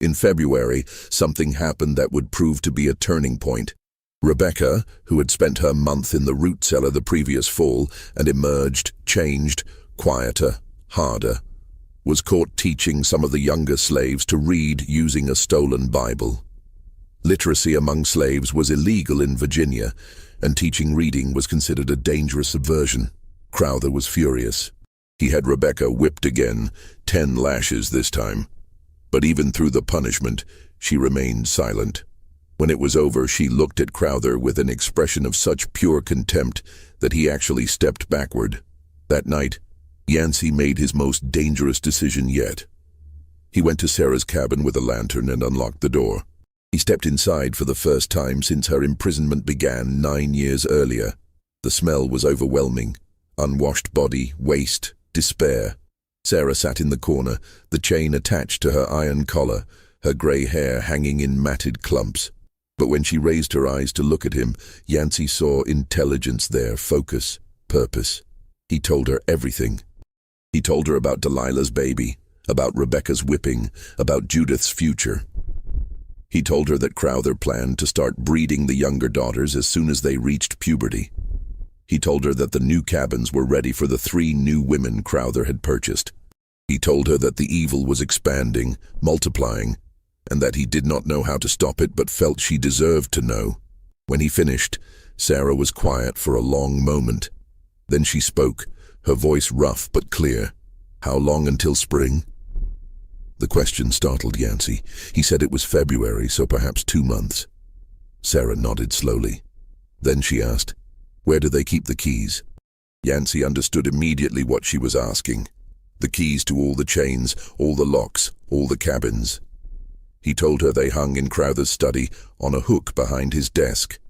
In February, something happened that would prove to be a turning point. Rebecca, who had spent her month in the root cellar the previous fall and emerged, changed, quieter, harder, was caught teaching some of the younger slaves to read using a stolen Bible. Literacy among slaves was illegal in Virginia, and teaching reading was considered a dangerous subversion. Crowther was furious. He had Rebecca whipped again, 10 lashes this time. But even through the punishment, she remained silent. When it was over, she looked at Crowther with an expression of such pure contempt that he actually stepped backward. That night, Yancey made his most dangerous decision yet. He went to Sarah's cabin with a lantern and unlocked the door. He stepped inside for the first time since her imprisonment began 9 years earlier. The smell was overwhelming. Unwashed body, waste, despair. Sarah sat in the corner, the chain attached to her iron collar, her grey hair hanging in matted clumps. But when she raised her eyes to look at him, Yancey saw intelligence there, focus, purpose. He told her everything. He told her about Delilah's baby, about Rebecca's whipping, about Judith's future. He told her that Crowther planned to start breeding the younger daughters as soon as they reached puberty. He told her that the new cabins were ready for the 3 new women Crowther had purchased. He told her that the evil was expanding, multiplying, and that he did not know how to stop it but felt she deserved to know. When he finished, Sarah was quiet for a long moment. Then she spoke, her voice rough but clear. "How long until spring?" The question startled Yancey. He said it was February, so perhaps 2 months. Sarah nodded slowly. Then she asked, "Where do they keep the keys?" Yancey understood immediately what she was asking. The keys to all the chains, all the locks, all the cabins. He told her they hung in Crowther's study on a hook behind his desk.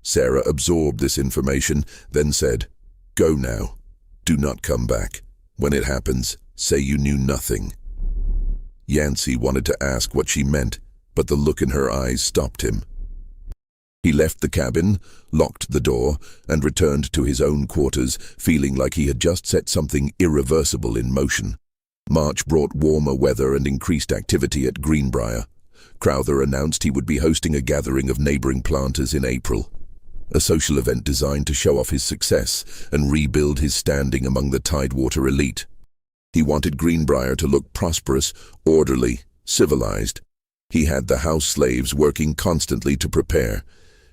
Sarah absorbed this information, then said, "Go now. Do not come back. When it happens, say you knew nothing." Yancey wanted to ask what she meant, but the look in her eyes stopped him. He left the cabin, locked the door, and returned to his own quarters, feeling like he had just set something irreversible in motion. March brought warmer weather and increased activity at Greenbrier. Crowther announced he would be hosting a gathering of neighboring planters in April, a social event designed to show off his success and rebuild his standing among the Tidewater elite. He wanted Greenbrier to look prosperous, orderly, civilized. He had the house slaves working constantly to prepare,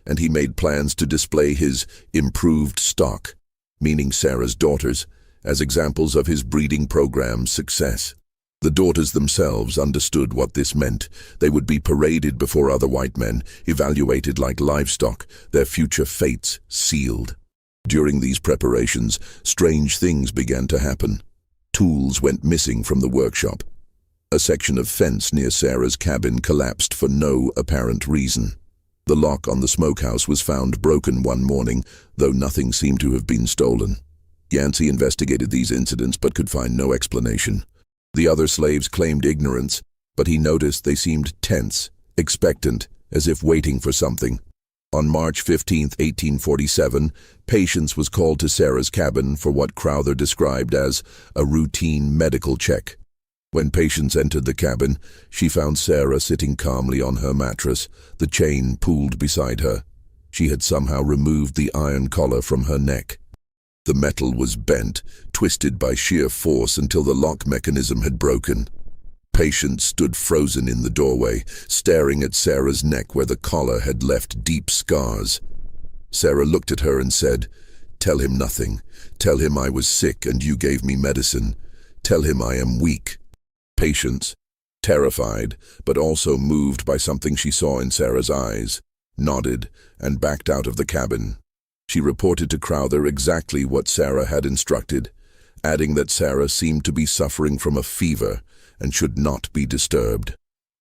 and he made plans to display his improved stock, meaning Sarah's daughters, as examples of his breeding program's success. The daughters themselves understood what this meant. They would be paraded before other white men, evaluated like livestock, their future fates sealed. During these preparations, strange things began to happen. Tools went missing from the workshop. A section of fence near Sarah's cabin collapsed for no apparent reason. The lock on the smokehouse was found broken one morning, though nothing seemed to have been stolen. Yancey investigated these incidents but could find no explanation. The other slaves claimed ignorance, but he noticed they seemed tense, expectant, as if waiting for something. On March 15, 1847, Patience was called to Sarah's cabin for what Crowther described as a routine medical check. When Patience entered the cabin, she found Sarah sitting calmly on her mattress, the chain pulled beside her. She had somehow removed the iron collar from her neck. The metal was bent, twisted by sheer force until the lock mechanism had broken. Patience stood frozen in the doorway, staring at Sarah's neck where the collar had left deep scars. Sarah looked at her and said, "Tell him nothing. Tell him I was sick and you gave me medicine. Tell him I am weak." Patience, terrified, but also moved by something she saw in Sarah's eyes, nodded and backed out of the cabin. She reported to Crowther exactly what Sarah had instructed, adding that Sarah seemed to be suffering from a fever and should not be disturbed.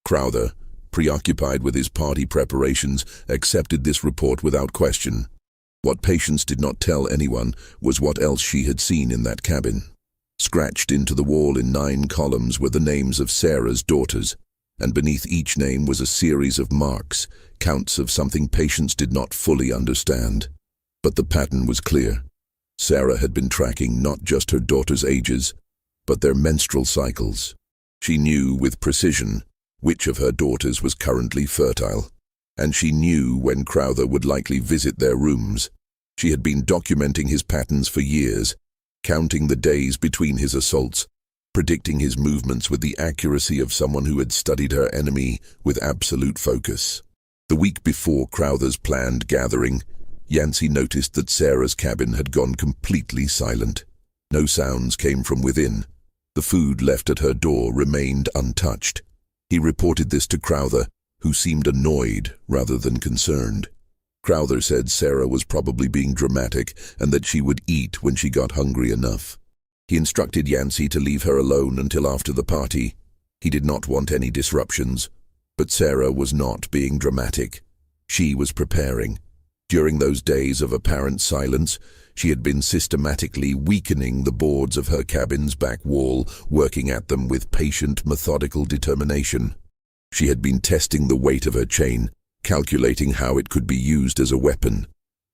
Crowther, preoccupied with his party preparations, accepted this report without question. What Patience did not tell anyone was what else she had seen in that cabin. Scratched into the wall in 9 columns were the names of Sarah's daughters, and beneath each name was a series of marks, counts of something Patience did not fully understand. But the pattern was clear. Sarah had been tracking not just her daughters' ages, but their menstrual cycles. She knew with precision which of her daughters was currently fertile, and she knew when Crowther would likely visit their rooms. She had been documenting his patterns for years, counting the days between his assaults, predicting his movements with the accuracy of someone who had studied her enemy with absolute focus. The week before Crowther's planned gathering, Yancey noticed that Sarah's cabin had gone completely silent. No sounds came from within. The food left at her door remained untouched. He reported this to Crowther, who seemed annoyed rather than concerned. Crowther said Sarah was probably being dramatic and that she would eat when she got hungry enough. He instructed Yancey to leave her alone until after the party. He did not want any disruptions. But Sarah was not being dramatic. She was preparing. During those days of apparent silence, she had been systematically weakening the boards of her cabin's back wall, working at them with patient, methodical determination. She had been testing the weight of her chain, calculating how it could be used as a weapon.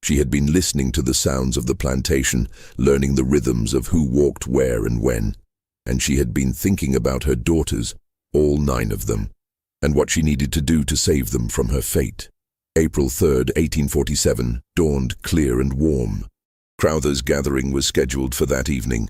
She had been listening to the sounds of the plantation, learning the rhythms of who walked where and when. And she had been thinking about her daughters, all 9 of them, and what she needed to do to save them from her fate. April 3, 1847, dawned clear and warm. Crowther's gathering was scheduled for that evening,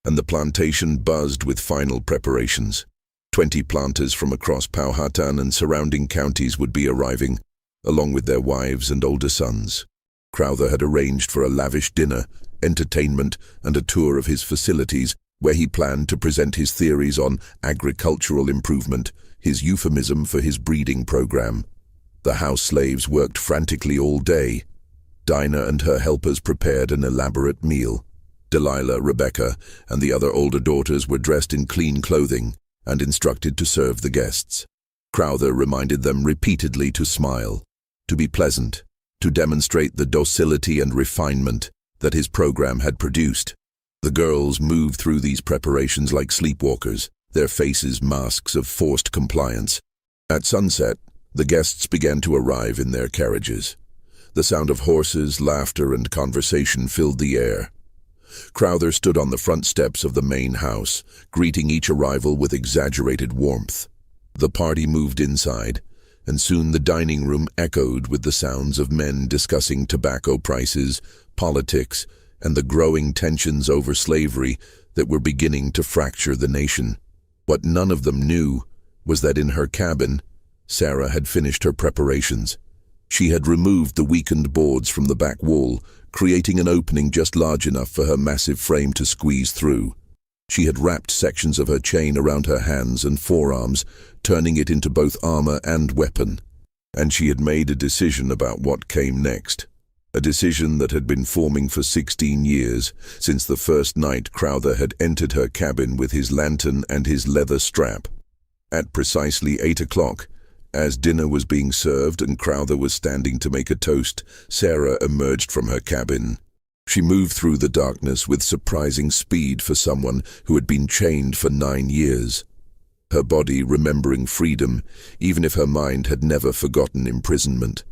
and the plantation buzzed with final preparations. 20 planters from across Powhatan and surrounding counties would be arriving, along with their wives and older sons. Crowther had arranged for a lavish dinner, entertainment, and a tour of his facilities, where he planned to present his theories on agricultural improvement, his euphemism for his breeding program. The house slaves worked frantically all day. Dinah and her helpers prepared an elaborate meal. Delilah, Rebecca, and the other older daughters were dressed in clean clothing and instructed to serve the guests. Crowther reminded them repeatedly to smile, to be pleasant, to demonstrate the docility and refinement that his program had produced. The girls moved through these preparations like sleepwalkers, their faces masks of forced compliance. At sunset, the guests began to arrive in their carriages. The sound of horses, laughter, and conversation filled the air. Crowther stood on the front steps of the main house, greeting each arrival with exaggerated warmth. The party moved inside, and soon the dining room echoed with the sounds of men discussing tobacco prices, politics, and the growing tensions over slavery that were beginning to fracture the nation. What none of them knew was that in her cabin, Sarah had finished her preparations. She had removed the weakened boards from the back wall, creating an opening just large enough for her massive frame to squeeze through. She had wrapped sections of her chain around her hands and forearms, turning it into both armor and weapon. And she had made a decision about what came next. A decision that had been forming for 16 years, since the first night Crowther had entered her cabin with his lantern and his leather strap. At precisely 8 o'clock, as dinner was being served and Crowther was standing to make a toast, Sarah emerged from her cabin. She moved through the darkness with surprising speed for someone who had been chained for 9 years. Her body remembering freedom, even if her mind had never forgotten imprisonment.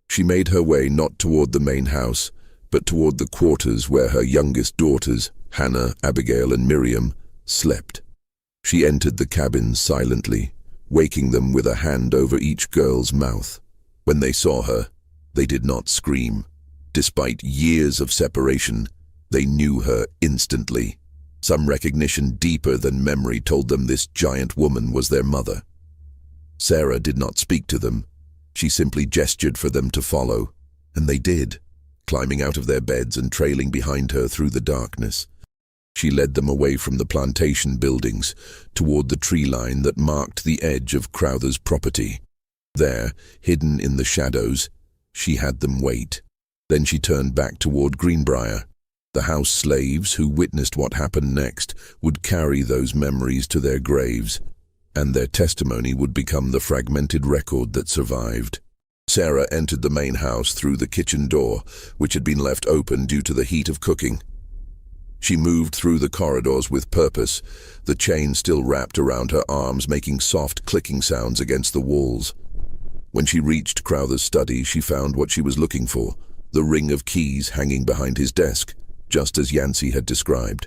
She made her way not toward the main house, but toward the quarters where her youngest daughters, Hannah, Abigail, and Miriam, slept. She entered the cabin silently, waking them with a hand over each girl's mouth. When they saw her, they did not scream. Despite years of separation, they knew her instantly. Some recognition deeper than memory told them this giant woman was their mother. Sarah did not speak to them. She simply gestured for them to follow, and they did, climbing out of their beds and trailing behind her through the darkness. She led them away from the plantation buildings, toward the tree line that marked the edge of Crowther's property. There, hidden in the shadows, she had them wait. Then she turned back toward Greenbrier. The house slaves who witnessed what happened next would carry those memories to their graves, and their testimony would become the fragmented record that survived. Sarah entered the main house through the kitchen door, which had been left open due to the heat of cooking. She moved through the corridors with purpose, the chain still wrapped around her arms, making soft clicking sounds against the walls. When she reached Crowther's study, she found what she was looking for, the ring of keys hanging behind his desk, just as Yancey had described.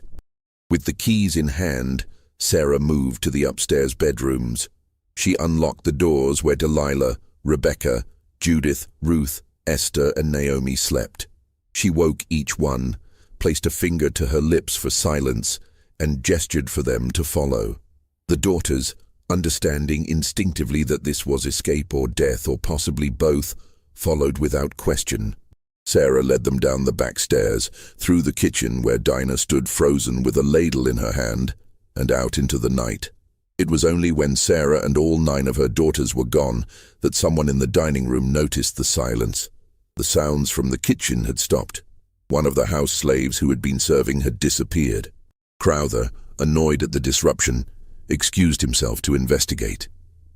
With the keys in hand, Sarah moved to the upstairs bedrooms. She unlocked the doors where Delilah, Rebecca, Judith, Ruth, Esther, and Naomi slept. She woke each one, placed a finger to her lips for silence, and gestured for them to follow. The daughters, understanding instinctively that this was escape or death or possibly both, followed without question. Sarah led them down the back stairs, through the kitchen where Dinah stood frozen with a ladle in her hand, and out into the night. It was only when Sarah and all 9 of her daughters were gone that someone in the dining room noticed the silence. The sounds from the kitchen had stopped. One of the house slaves who had been serving had disappeared. Crowther, annoyed at the disruption, excused himself to investigate.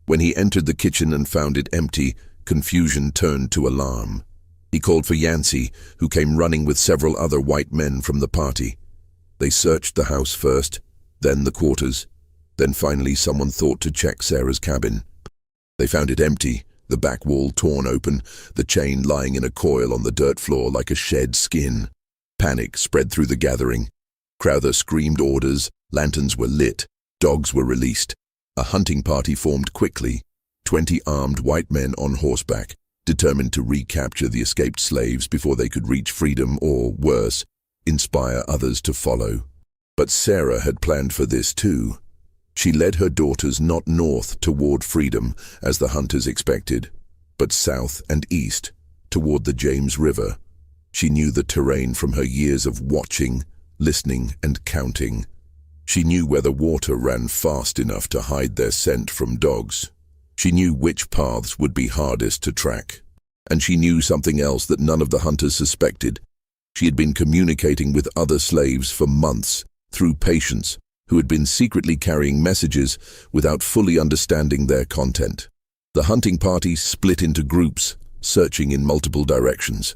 When he entered the kitchen and found it empty, confusion turned to alarm. He called for Yancey, who came running with several other white men from the party. They searched the house first, then the quarters. Then finally someone thought to check Sarah's cabin. They found it empty, the back wall torn open, the chain lying in a coil on the dirt floor like a shed skin. Panic spread through the gathering. Crowther screamed orders, lanterns were lit, dogs were released. A hunting party formed quickly, 20 armed white men on horseback, determined to recapture the escaped slaves before they could reach freedom or, worse, inspire others to follow. But Sarah had planned for this too. She led her daughters not north toward freedom, as the hunters expected, but south and east, toward the James River. She knew the terrain from her years of watching, listening, and counting. She knew where the water ran fast enough to hide their scent from dogs. She knew which paths would be hardest to track. And she knew something else that none of the hunters suspected. She had been communicating with other slaves for months, through patients, who had been secretly carrying messages without fully understanding their content. The hunting party split into groups, searching in multiple directions.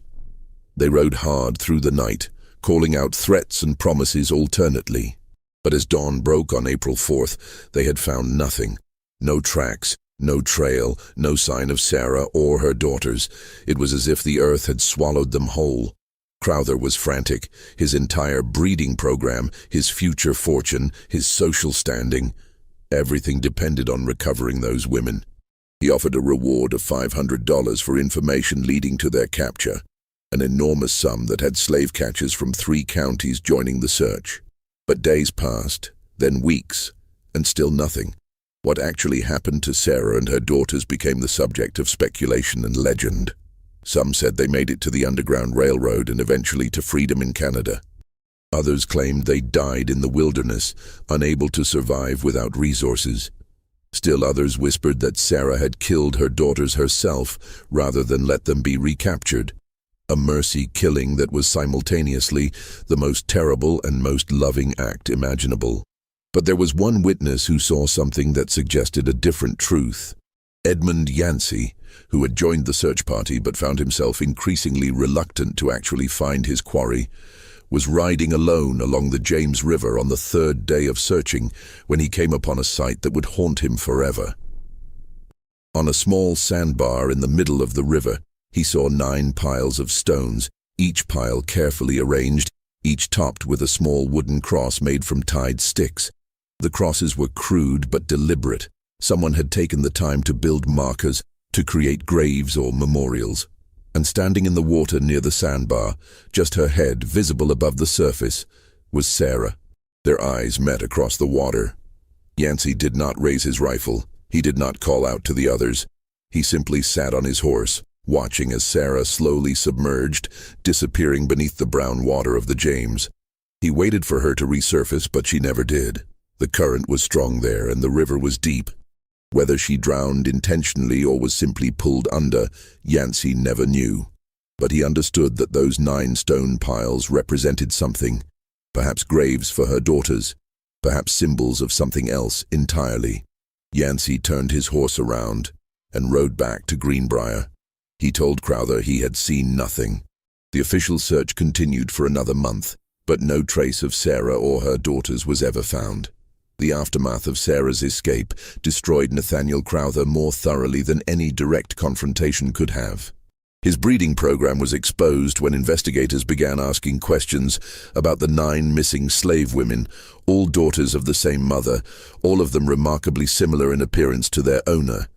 They rode hard through the night, calling out threats and promises alternately. But as dawn broke on April 4th, they had found nothing. No tracks, no trail, no sign of Sarah or her daughters. It was as if the earth had swallowed them whole. Crowther was frantic. His entire breeding program, his future fortune, his social standing, everything depended on recovering those women. He offered a reward of $500 for information leading to their capture, an enormous sum that had slave catchers from 3 counties joining the search. But days passed, then weeks, and still nothing. What actually happened to Sarah and her daughters became the subject of speculation and legend. Some said they made it to the Underground Railroad and eventually to freedom in Canada. Others claimed they died in the wilderness, unable to survive without resources. Still others whispered that Sarah had killed her daughters herself rather than let them be recaptured. A mercy killing that was simultaneously the most terrible and most loving act imaginable. But there was one witness who saw something that suggested a different truth. Edmund Yancey, who had joined the search party but found himself increasingly reluctant to actually find his quarry, was riding alone along the James River on the 3rd day of searching when he came upon a sight that would haunt him forever. On a small sandbar in the middle of the river, he saw 9 piles of stones, each pile carefully arranged, each topped with a small wooden cross made from tied sticks. The crosses were crude but deliberate. Someone had taken the time to build markers, to create graves or memorials. And standing in the water near the sandbar, just her head visible above the surface, was Sarah. Their eyes met across the water. Yancey did not raise his rifle. He did not call out to the others. He simply sat on his horse, watching as Sarah slowly submerged, disappearing beneath the brown water of the James. He waited for her to resurface, but she never did. The current was strong there, and the river was deep. Whether she drowned intentionally or was simply pulled under, Yancey never knew. But he understood that those 9 stone piles represented something, perhaps graves for her daughters, perhaps symbols of something else entirely. Yancey turned his horse around and rode back to Greenbrier. He told Crowther he had seen nothing. The official search continued for another month, but no trace of Sarah or her daughters was ever found. The aftermath of Sarah's escape destroyed Nathaniel Crowther more thoroughly than any direct confrontation could have. His breeding program was exposed when investigators began asking questions about the 9 missing slave women, all daughters of the same mother, all of them remarkably similar in appearance to their owner.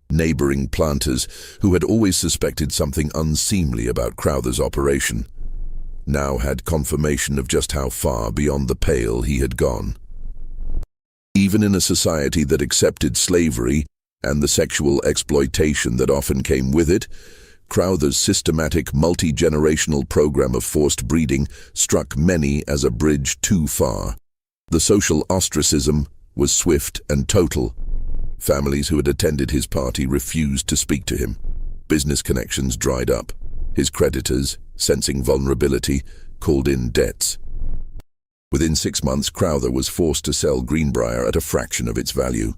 Neighboring planters, who had always suspected something unseemly about Crowther's operation, now had confirmation of just how far beyond the pale he had gone. Even in a society that accepted slavery and the sexual exploitation that often came with it, Crowther's systematic multi-generational program of forced breeding struck many as a bridge too far. The social ostracism was swift and total. Families who had attended his party refused to speak to him. Business connections dried up. His creditors, sensing vulnerability, called in debts. Within 6 months, Crowther was forced to sell Greenbrier at a fraction of its value.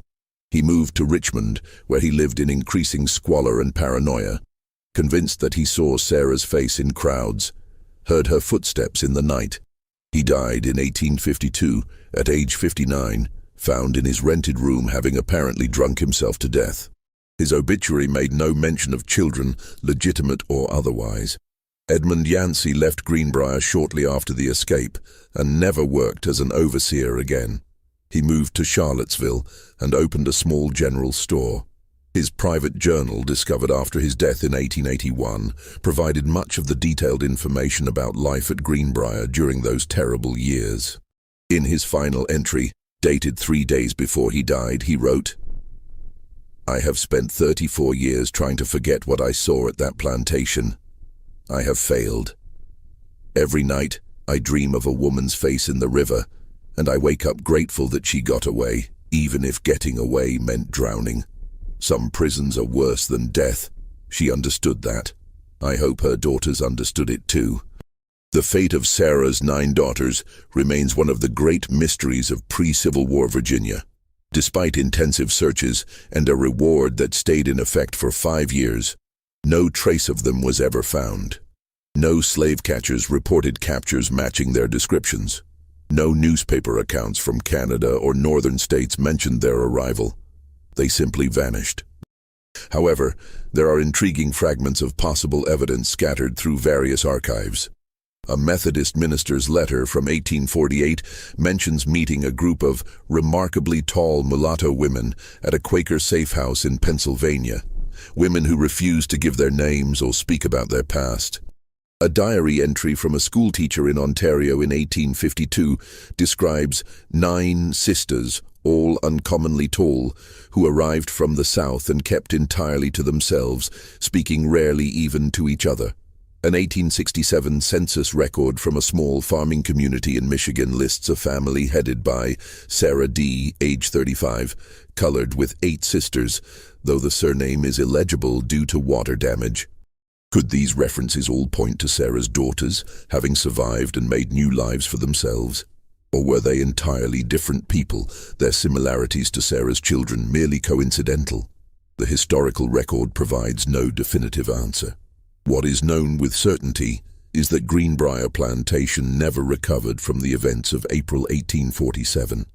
He moved to Richmond, where he lived in increasing squalor and paranoia, convinced that he saw Sarah's face in crowds, heard her footsteps in the night. He died in 1852, at age 59, found in his rented room having apparently drunk himself to death. His obituary made no mention of children, legitimate or otherwise. Edmund Yancey left Greenbrier shortly after the escape and never worked as an overseer again. He moved to Charlottesville and opened a small general store. His private journal, discovered after his death in 1881, provided much of the detailed information about life at Greenbrier during those terrible years. In his final entry, dated 3 days before he died, he wrote, "I have spent 34 years trying to forget what I saw at that plantation. I have failed. Every night, I dream of a woman's face in the river, and I wake up grateful that she got away, even if getting away meant drowning. Some prisons are worse than death. She understood that. I hope her daughters understood it too." The fate of Sarah's 9 daughters remains one of the great mysteries of pre-Civil War Virginia. Despite intensive searches and a reward that stayed in effect for 5 years, no trace of them was ever found. No slave catchers reported captures matching their descriptions. No newspaper accounts from Canada or northern states mentioned their arrival. They simply vanished. However, there are intriguing fragments of possible evidence scattered through various archives. A Methodist minister's letter from 1848 mentions meeting a group of remarkably tall mulatto women at a Quaker safe house in Pennsylvania. Women who refused to give their names or speak about their past. A diary entry from a schoolteacher in Ontario in 1852 describes 9 sisters, all uncommonly tall, who arrived from the south and kept entirely to themselves, speaking rarely even to each other. An 1867 census record from a small farming community in Michigan lists a family headed by Sarah D., age 35, colored with 8 sisters, though the surname is illegible due to water damage. Could these references all point to Sarah's daughters, having survived and made new lives for themselves? Or were they entirely different people, their similarities to Sarah's children merely coincidental? The historical record provides no definitive answer. What is known with certainty is that Greenbrier Plantation never recovered from the events of April 1847.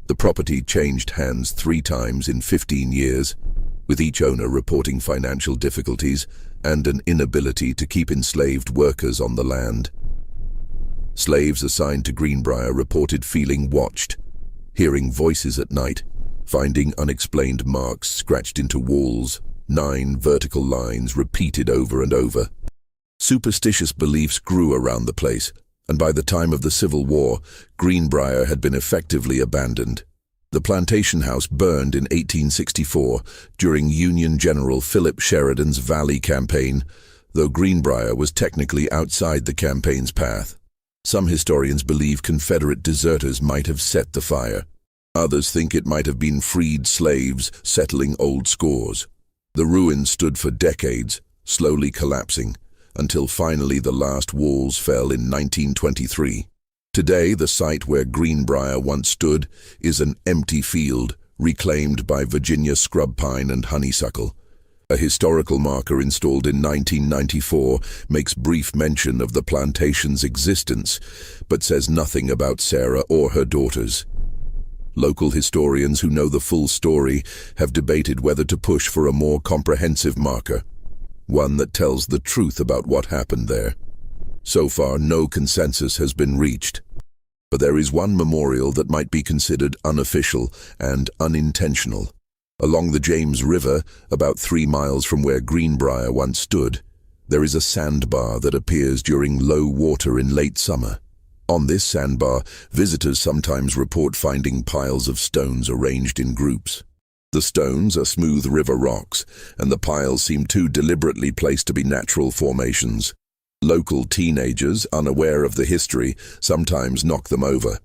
The property changed hands 3 times in 15 years, with each owner reporting financial difficulties and an inability to keep enslaved workers on the land. Slaves assigned to Greenbrier reported feeling watched, hearing voices at night, finding unexplained marks scratched into walls, 9 vertical lines repeated over and over. Superstitious beliefs grew around the place. and by the time of the Civil War, Greenbrier had been effectively abandoned. The plantation house burned in 1864 during Union General Philip Sheridan's Valley Campaign, though Greenbrier was technically outside the campaign's path. Some historians believe Confederate deserters might have set the fire. Others think it might have been freed slaves settling old scores. The ruins stood for decades, slowly collapsing, until finally the last walls fell in 1923. Today, the site where Greenbrier once stood is an empty field reclaimed by Virginia scrub pine and honeysuckle. A historical marker installed in 1994 makes brief mention of the plantation's existence, but says nothing about Sarah or her daughters. Local historians who know the full story have debated whether to push for a more comprehensive marker, one that tells the truth about what happened there. So far, no consensus has been reached. But there is one memorial that might be considered unofficial and unintentional. Along the James River, about 3 miles from where Greenbrier once stood, there is a sandbar that appears during low water in late summer. On this sandbar, visitors sometimes report finding piles of stones arranged in groups. The stones are smooth river rocks, and the piles seem too deliberately placed to be natural formations. Local teenagers, unaware of the history, sometimes knock them over.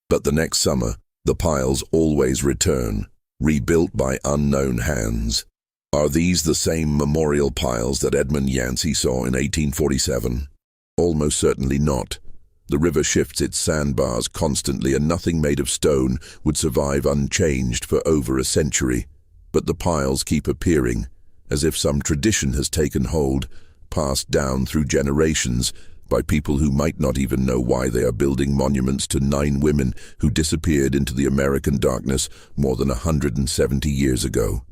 But the next summer, the piles always return, rebuilt by unknown hands. Are these the same memorial piles that Edmund Yancey saw in 1847? Almost certainly not. The river shifts its sandbars constantly, and nothing made of stone would survive unchanged for over a century. But the piles keep appearing, as if some tradition has taken hold, passed down through generations by people who might not even know why they are building monuments to 9 women who disappeared into the American darkness more than 170 years ago.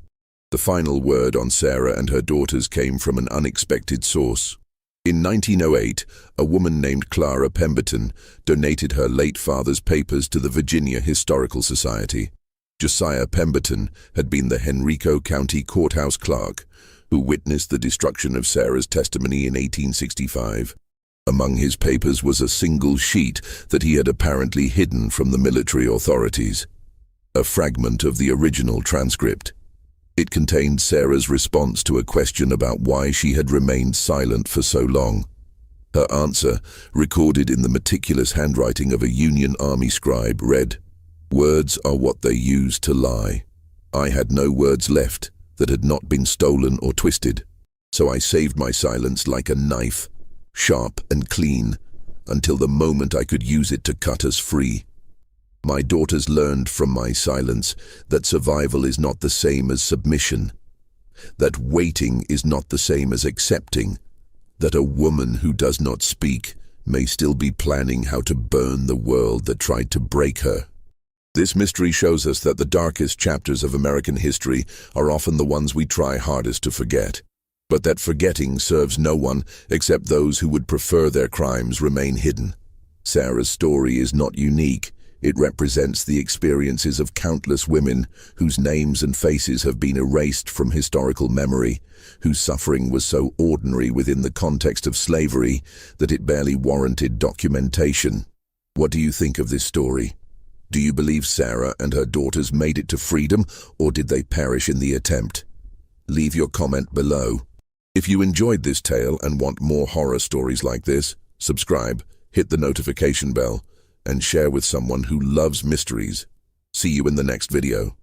The final word on Sarah and her daughters came from an unexpected source. In 1908, a woman named Clara Pemberton donated her late father's papers to the Virginia Historical Society. Josiah Pemberton had been the Henrico County courthouse clerk who witnessed the destruction of Sarah's testimony in 1865. Among his papers was a single sheet that he had apparently hidden from the military authorities, a fragment of the original transcript. It contained Sarah's response to a question about why she had remained silent for so long. Her answer, recorded in the meticulous handwriting of a Union Army scribe, read, "Words are what they use to lie. I had no words left that had not been stolen or twisted, so I saved my silence like a knife, sharp and clean, until the moment I could use it to cut us free. My daughters learned from my silence that survival is not the same as submission, that waiting is not the same as accepting, that a woman who does not speak may still be planning how to burn the world that tried to break her." This mystery shows us that the darkest chapters of American history are often the ones we try hardest to forget, but that forgetting serves no one except those who would prefer their crimes remain hidden. Sarah's story is not unique. It represents the experiences of countless women whose names and faces have been erased from historical memory, whose suffering was so ordinary within the context of slavery that it barely warranted documentation. What do you think of this story? Do you believe Sarah and her daughters made it to freedom, or did they perish in the attempt? Leave your comment below. If you enjoyed this tale and want more horror stories like this, subscribe, hit the notification bell, and share with someone who loves mysteries. See you in the next video.